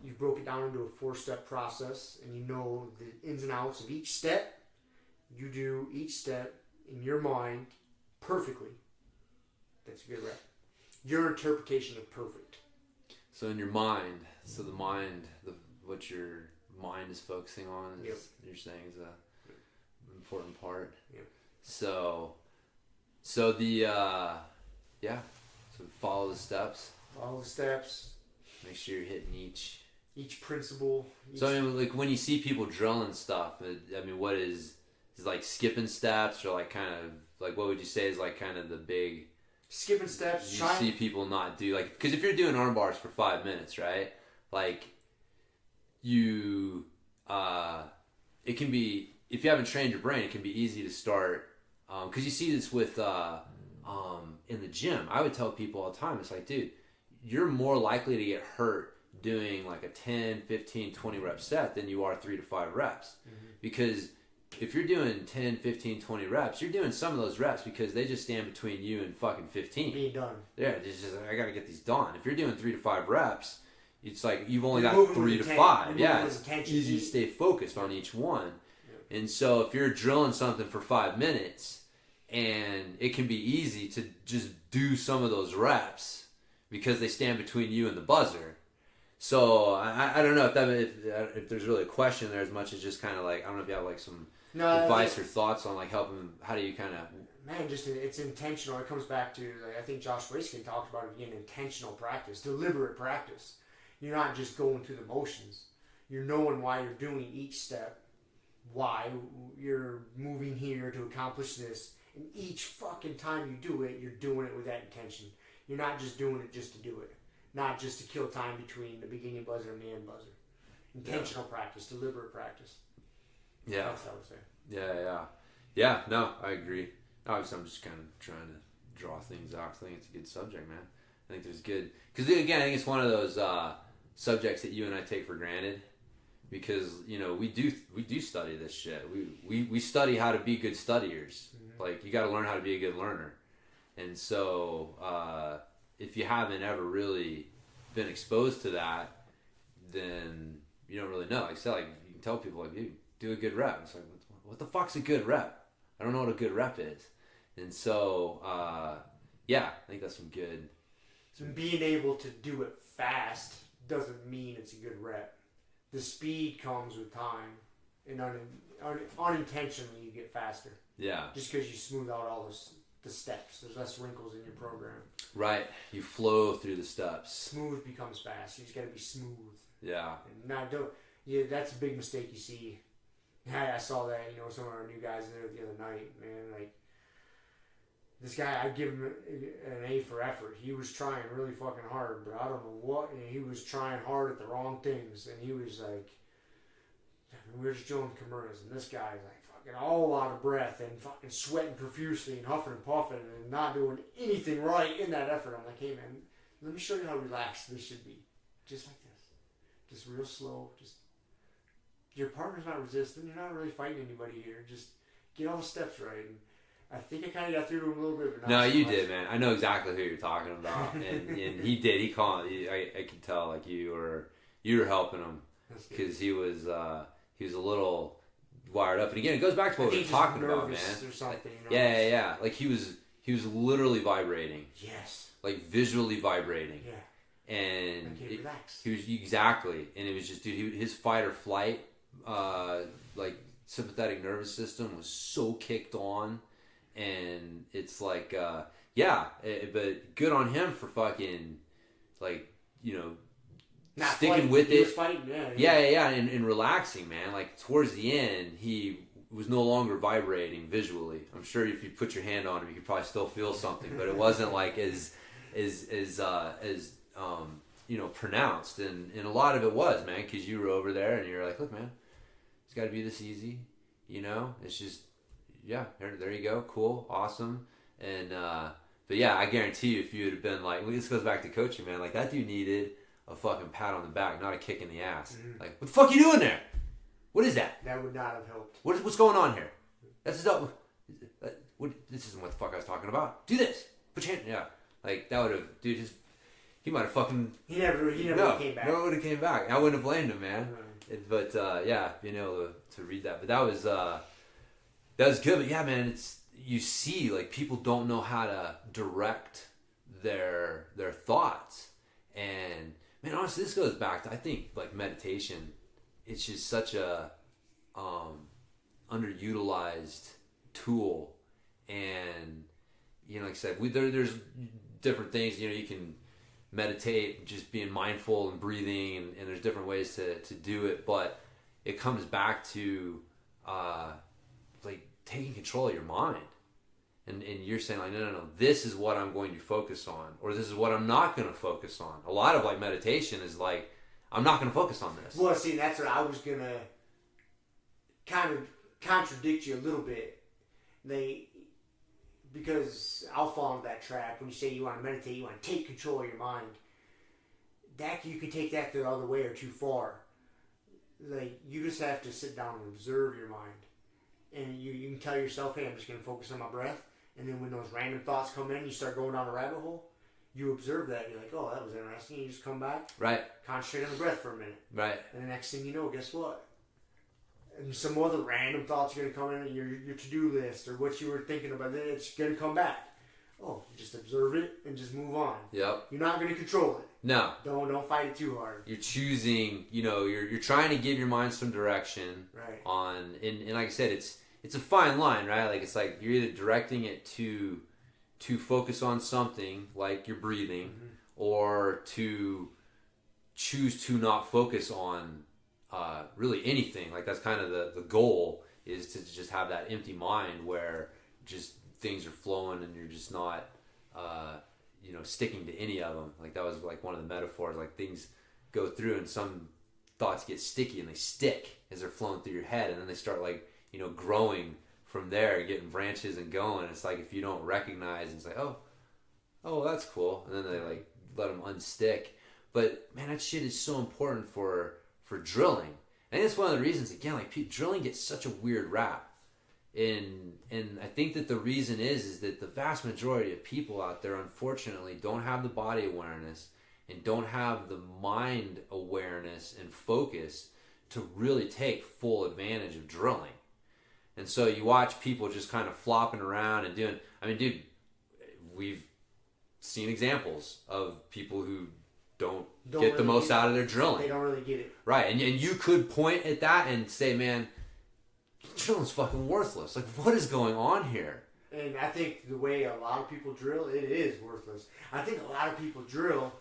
you broke it down into a 4-step process and you know the ins and outs of each step. You do each step in your mind perfectly. That's a good rep. Your interpretation of perfect. So in your mind, what your mind is focusing on is, you're saying, is an important part. Yep. So follow the steps. Follow the steps. Make sure you're hitting each principle. So I mean, like, when you see people drilling stuff, I mean, what is like skipping steps, or like kind of like, what would you say is like kind of the big skipping steps? You see people not do, like, because if you're doing arm bars for 5 minutes, right? Like, it can be, if you haven't trained your brain, it can be easy to start. Because you see this with in the gym. I would tell people all the time, it's like, dude, you're more likely to get hurt doing like a 10, 15, 20 rep set than you are 3 to 5 reps. Mm-hmm. Because if you're doing 10, 15, 20 reps, you're doing some of those reps because they just stand between you and fucking 15. Being done. Yeah, it's just, I got to get these done. If you're doing 3 to 5 reps, it's like you've only got 3 to 5. Yeah, it's easy to stay focused on each one. Yep. And so if you're drilling something for 5 minutes And it can be easy to just do some of those reps because they stand between you and the buzzer. So I don't know if there's really a question there as much as just kind of like, I don't know if you have like some advice or thoughts on like helping, how do you kind of... Man, just it's intentional. It comes back to, like, I think Josh Waiskin talked about it again, intentional practice, deliberate practice. You're not just going through the motions. You're knowing why you're doing each step, why you're moving here to accomplish this. And each fucking time you do it, you're doing it with that intention. You're not just doing it just to do it. Not just to kill time between the beginning buzzer and the end buzzer. Intentional practice, deliberate practice. Yeah. That's what I would say. Yeah, no, I agree. Obviously, I'm just kind of trying to draw things out. I think it's a good subject, man. I think there's good... Because, again, I think it's one of those subjects that you and I take for granted. Because, you know, we do study this shit. We study how to be good studiers. Mm-hmm. Like, you got to learn how to be a good learner. And so, if you haven't ever really been exposed to that, then you don't really know. Like I said, like, you can tell people, like, hey, do a good rep. It's like, what the fuck's a good rep? I don't know what a good rep is. And so, yeah, I think that's some good... So being able to do it fast doesn't mean it's a good rep. The speed comes with time, and unintentionally you get faster. Yeah. Just because you smooth out all the steps. There's less wrinkles in your program. Right. You flow through the steps. Smooth becomes fast. You just got to be smooth. Yeah. And not don't. Yeah, that's a big mistake you see. I saw that, you know, some of our new guys there the other night, man. Like, this guy, I'd give him an A for effort. He was trying really fucking hard, but I don't know what. And he was trying hard at the wrong things. And he was like, we were just doing Kimura's, and this guy's like fucking all out of breath and fucking sweating profusely and huffing and puffing and not doing anything right in that effort. I'm like, hey man, let me show you how relaxed this should be. Just like this. Just real slow. Just your partner's not resisting. You're not really fighting anybody here. Just get all the steps right. And I think I kind of got through to him a little bit. But not no, so you much. did, man. I know exactly who you're talking about, and he did. He called. I could tell like you were helping him because he was a little wired up. And again, it goes back to what we were talking about, man. Or something, you know? Yeah. Like he was literally vibrating. Yes. Like visually vibrating. Yeah. And okay, relax. He was exactly, and it was just, dude. His fight or flight, like sympathetic nervous system was so kicked on, and it's like, but good on him for fucking, like, you know, not sticking fighting, with he it. Was fighting, Yeah, and relaxing, man. Like towards the end, he was no longer vibrating visually. I'm sure if you put your hand on him, you could probably still feel something, but it wasn't like as you know, pronounced. And a lot of it was, man, because you were over there and you're like, look, man, it's got to be this easy, you know. It's just, yeah, there you go, cool, awesome. And but yeah, I guarantee you, if you would have been like, this goes back to coaching, man. Like that dude needed a fucking pat on the back, not a kick in the ass. Mm-hmm. Like, what the fuck are you doing there? What is that? That would not have helped. What's going on here? This isn't what the fuck I was talking about. Do this. Put your hand. Yeah. Like, that would have, dude, he might have fucking... He never came back. Never would have came back. I wouldn't have blamed him, man. Right. But, yeah, being able to read that. But that was good. But, yeah, man, you see, like, people don't know how to direct their thoughts. And, man, honestly, this goes back to, I think, like, meditation. It's just such a underutilized tool. And, you know, like I said, there's different things, you know, you can meditate, just being mindful and breathing, and there's different ways to do it, but it comes back to, like, taking control of your mind. And you're saying, like, no, this is what I'm going to focus on, or this is what I'm not going to focus on. A lot of, like, meditation is like, I'm not going to focus on this. Well, see, that's what I was going to kind of contradict you a little bit. Because I'll fall into that trap. When you say you want to meditate, you want to take control of your mind. That you can take that the other way or too far. Like, you just have to sit down and observe your mind. And you can tell yourself, hey, I'm just going to focus on my breath. And then when those random thoughts come in, you start going down a rabbit hole. You observe that. You're like, oh, that was interesting. You just come back. Right. Concentrate on the breath for a minute. Right. And the next thing you know, guess what? and some other random thoughts are going to come in, your to-do list or what you were thinking about, it's going to come back. Oh, just observe it and just move on. Yep. You're not going to control it. No. Don't fight it too hard. You're choosing, you're trying to give your mind some direction. Right. And like I said, it's a fine line, right? Like it's like you're either directing it to focus on something like your breathing, or to choose to not focus on really anything. Like that's kind of the goal, is to just have that empty mind where just things are flowing and you're just not sticking to any of them. Like that was like one of the metaphors. Like things go through and some thoughts get sticky and they stick as they're flowing through your head, and then they start like growing from there, getting branches and going. It's like if you don't recognize, it's like oh that's cool, and then they like let them unstick. But man, that shit is so important for drilling. And it's one of the reasons, again, like drilling gets such a weird rap. And I think that the reason is that the vast majority of people out there, unfortunately, don't have the body awareness and don't have the mind awareness and focus to really take full advantage of drilling. And so you watch people just kind of flopping around and doing, I mean, dude, we've seen examples of people who don't get really the most out of their drilling. They don't really get it. Right, and you could point at that and say, man, drilling's fucking worthless. Like, what is going on here? And I think the way a lot of people drill, it is worthless. I think a lot of people drill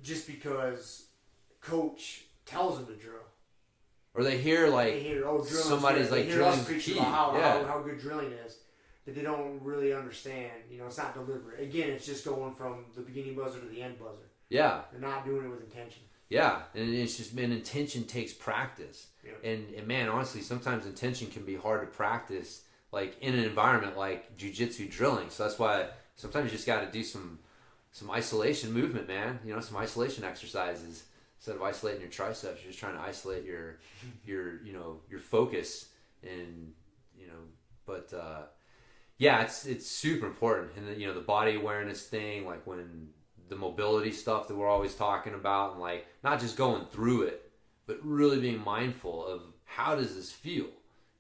just because coach tells them to drill. Or they hear like somebody's like drilling's the key. About how good drilling is, that they don't really understand. It's not deliberate. Again, it's just going from the beginning buzzer to the end buzzer. Yeah. They're not doing it with intention. Yeah, and it's just, man, intention takes practice. Yeah. And man, honestly, sometimes intention can be hard to practice, like in an environment like jiu-jitsu drilling. So that's why sometimes you just got to do some isolation movement, man. Some isolation exercises. Instead of isolating your triceps, you're just trying to isolate your focus, and but yeah, it's super important. And the body awareness thing, like when the mobility stuff that we're always talking about, and like not just going through it, but really being mindful of how does this feel,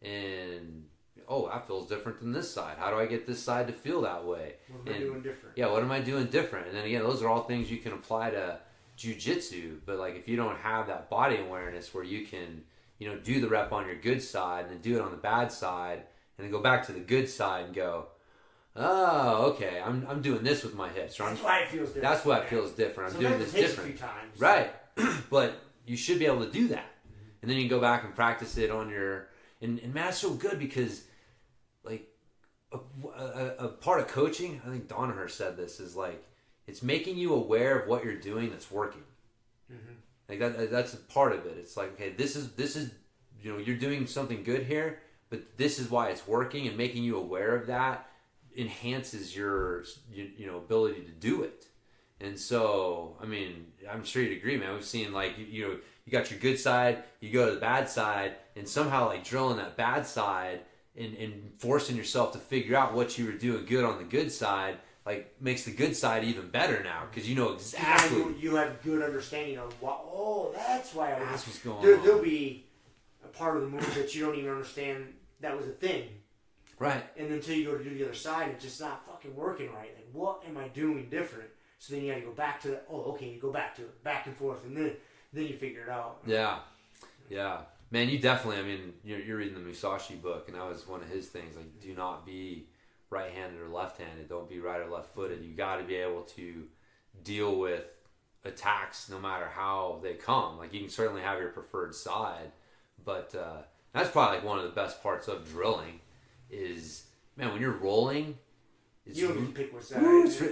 and that feels different than this side. How do I get this side to feel that way? What am I doing different? Yeah, what am I doing different? And then again, those are all things you can apply to jiu-jitsu, but like if you don't have that body awareness where you can do the rep on your good side and then do it on the bad side and then go back to the good side and go, oh, okay, I'm doing this with my hips. Or that's why it feels different. That's why it feels different. I'm doing this different. A few times. Right. But you should be able to do that. And then you can go back and practice it on your... And man, that's so good because like a part of coaching, I think Donaher said this, is like it's making you aware of what you're doing that's working. Like that's a part of it. It's like, okay, this is you're doing something good here, but this is why it's working, and making you aware of that enhances your ability to do it. And so, I mean, I'm sure you'd agree, man. We've seen like you got your good side, you go to the bad side, and somehow like drilling that bad side and forcing yourself to figure out what you were doing good on the good side, like makes the good side even better now, because you know exactly. You have good understanding of what. Oh, that's why that's what's going on. There'll be a part of the move that you don't even understand that was a thing. Right. And until you go to do the other side, it's just not fucking working right. Like, what am I doing different? So then you got to go back to that. Oh, okay, you go back to it, back and forth, and then you figure it out. Yeah, yeah, man. You definitely. I mean, you're reading the Musashi book, and that was one of his things. Like, do not be right-handed or left-handed. Don't be right or left-footed. You got to be able to deal with attacks no matter how they come. Like, you can certainly have your preferred side, but that's probably like one of the best parts of drilling is, man, when you're rolling, you don't need to pick what side.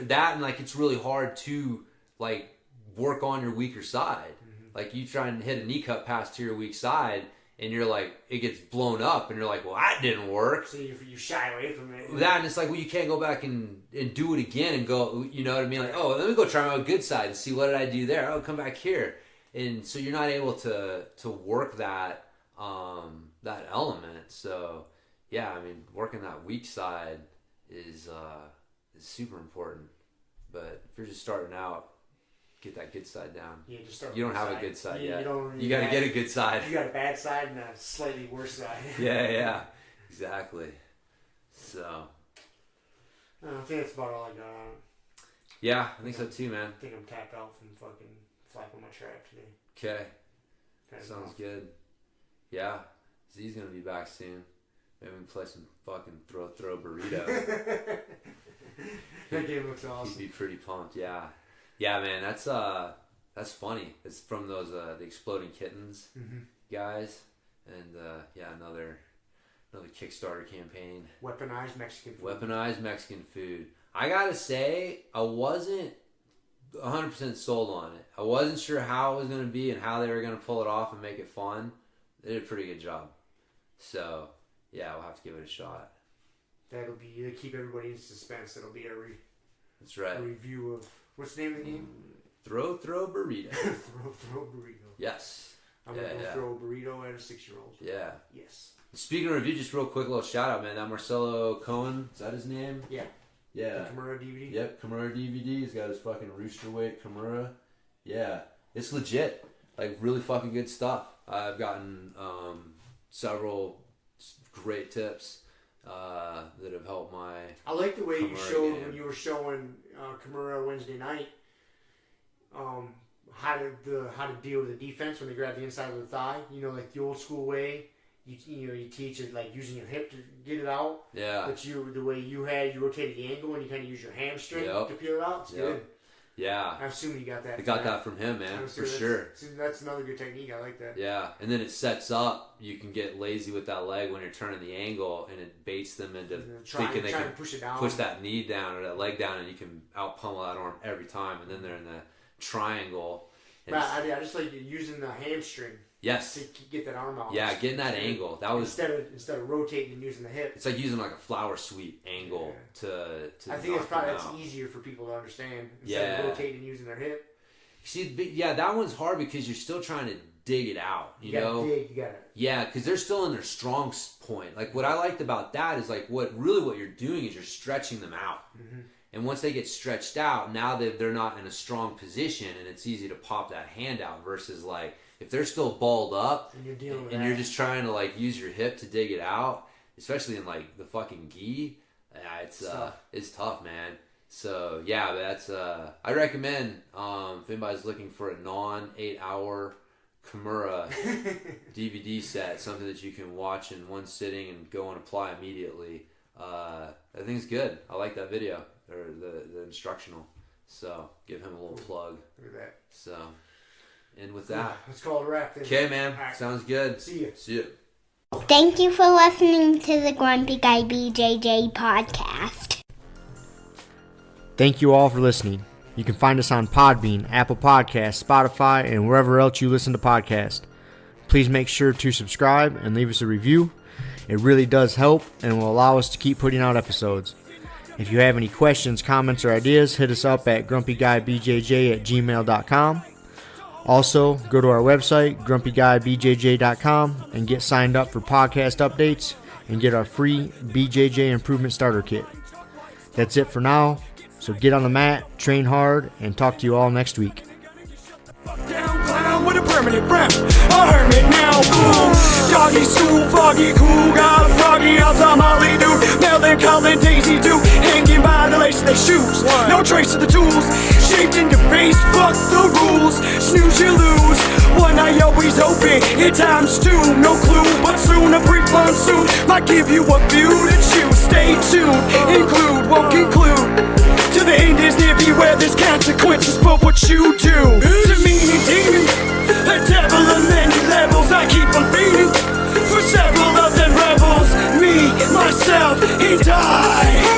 That, and like it's really hard to like work on your weaker side. Like you try and hit a knee cut pass to your weak side, and you're like, it gets blown up, and you're like, well, that didn't work. So you shy away from it. That, and it's like, well, you can't go back and do it again and go, you know what I mean? Like, oh, let me go try my good side and see what did I do there. Oh, come back here. And so you're not able to work that that element. So yeah, I mean, working that weak side is super important. But if you're just starting out, get that good side down. Yeah, just start. You don't have a good side yet. You got to get a good side. You got a bad side and a slightly worse side. Yeah, exactly. So. I think that's about all I got on it. Yeah, I think so too, man. I think I'm tapped out from fucking flapping my trap today. Okay. Sounds good. Yeah. Z's gonna be back soon. Maybe we can play some fucking throw burrito. That game looks awesome. He'd be pretty pumped, yeah. Yeah, man, that's funny. It's from those the Exploding Kittens guys. And another Kickstarter campaign. Weaponized Mexican food. I gotta say, I wasn't 100% sold on it. I wasn't sure how it was going to be and how they were going to pull it off and make it fun. They did a pretty good job. So, yeah, we'll have to give it a shot. That'll be to keep everybody in suspense. That'll be That's right. A review of, what's the name of the game? Throw burrito. throw burrito. Yes. I'm going to throw a burrito at a 6-year-old. Yeah. Yes. Speaking of review, just real quick little shout out, man. That Marcelo Cohen, is that his name? Yeah. Yeah. The Kimura DVD? Yep, Kimura DVD. He's got his fucking rooster weight Kimura. Yeah. It's legit. Like, really fucking good stuff. I've gotten several great tips that have helped my I like the way Kimura you showed game. when you were showing Kimura Wednesday night how to deal with the defense when they grab the inside of the thigh. You know, like the old school way. You teach it like using your hip to get it out. Yeah. But the way you rotated the angle and you kind of use your hamstring to peel it out. It's good. Yeah. I'm assuming you got that. I got that from him, man, for sure. That's another good technique. I like that. Yeah, and then it sets up. You can get lazy with that leg when you're turning the angle, and it baits them into thinking they can push that knee down or that leg down, and you can out pummel that arm every time. And then they're in the triangle. I just like using the hamstring. Yes. To get that arm out. Yeah, getting that angle. That was instead of rotating and using the hip. It's like using like a flower sweep angle to I think that's easier for people to understand instead of rotating and using their hip. See, that one's hard because you're still trying to dig it out. You know? Dig, you gotta. Yeah, because they're still in their strong point. Like what I liked about that is like what you're doing is you're stretching them out. Mm-hmm. And once they get stretched out, now they're not in a strong position, and it's easy to pop that hand out versus like. If they're still balled up and you're just trying to like use your hip to dig it out, especially in like the fucking gi, it's tough, man. So yeah, that's I recommend if anybody's looking for a non 8-hour Kimura DVD set, something that you can watch in one sitting and go and apply immediately. I think it's good. I like that video or the instructional. So give him a little plug. Look at that. So. And with that, let's call it a wrap then. Okay, man. Right. Sounds good. See you. Thank you for listening to the Grumpy Guy BJJ Podcast. Thank you all for listening. You can find us on Podbean, Apple Podcasts, Spotify, and wherever else you listen to podcasts. Please make sure to subscribe and leave us a review. It really does help and will allow us to keep putting out episodes. If you have any questions, comments, or ideas, hit us up at grumpyguybjj@gmail.com. Also, go to our website, grumpyguybjj.com, and get signed up for podcast updates and get our free BJJ Improvement Starter Kit. That's it for now, so get on the mat, train hard, and talk to you all next week. With a permanent frown, a hermit now, boom. Doggy stool, foggy, cool, got a froggy outside Molly dude. Melancholy Daisy Duke, hanging by the lace of their shoes. No trace of the tools, shaped in your face, fuck the rules. Snooze, you lose. One eye always open, in times two, no clue. But soon a brief monsoon might give you a view to choose. Stay tuned, include, won't conclude. To the end is near, beware there's consequences for what you do. To me, demon, a devil of many levels, I keep on feeding for several of them rebels. Me, myself, and I.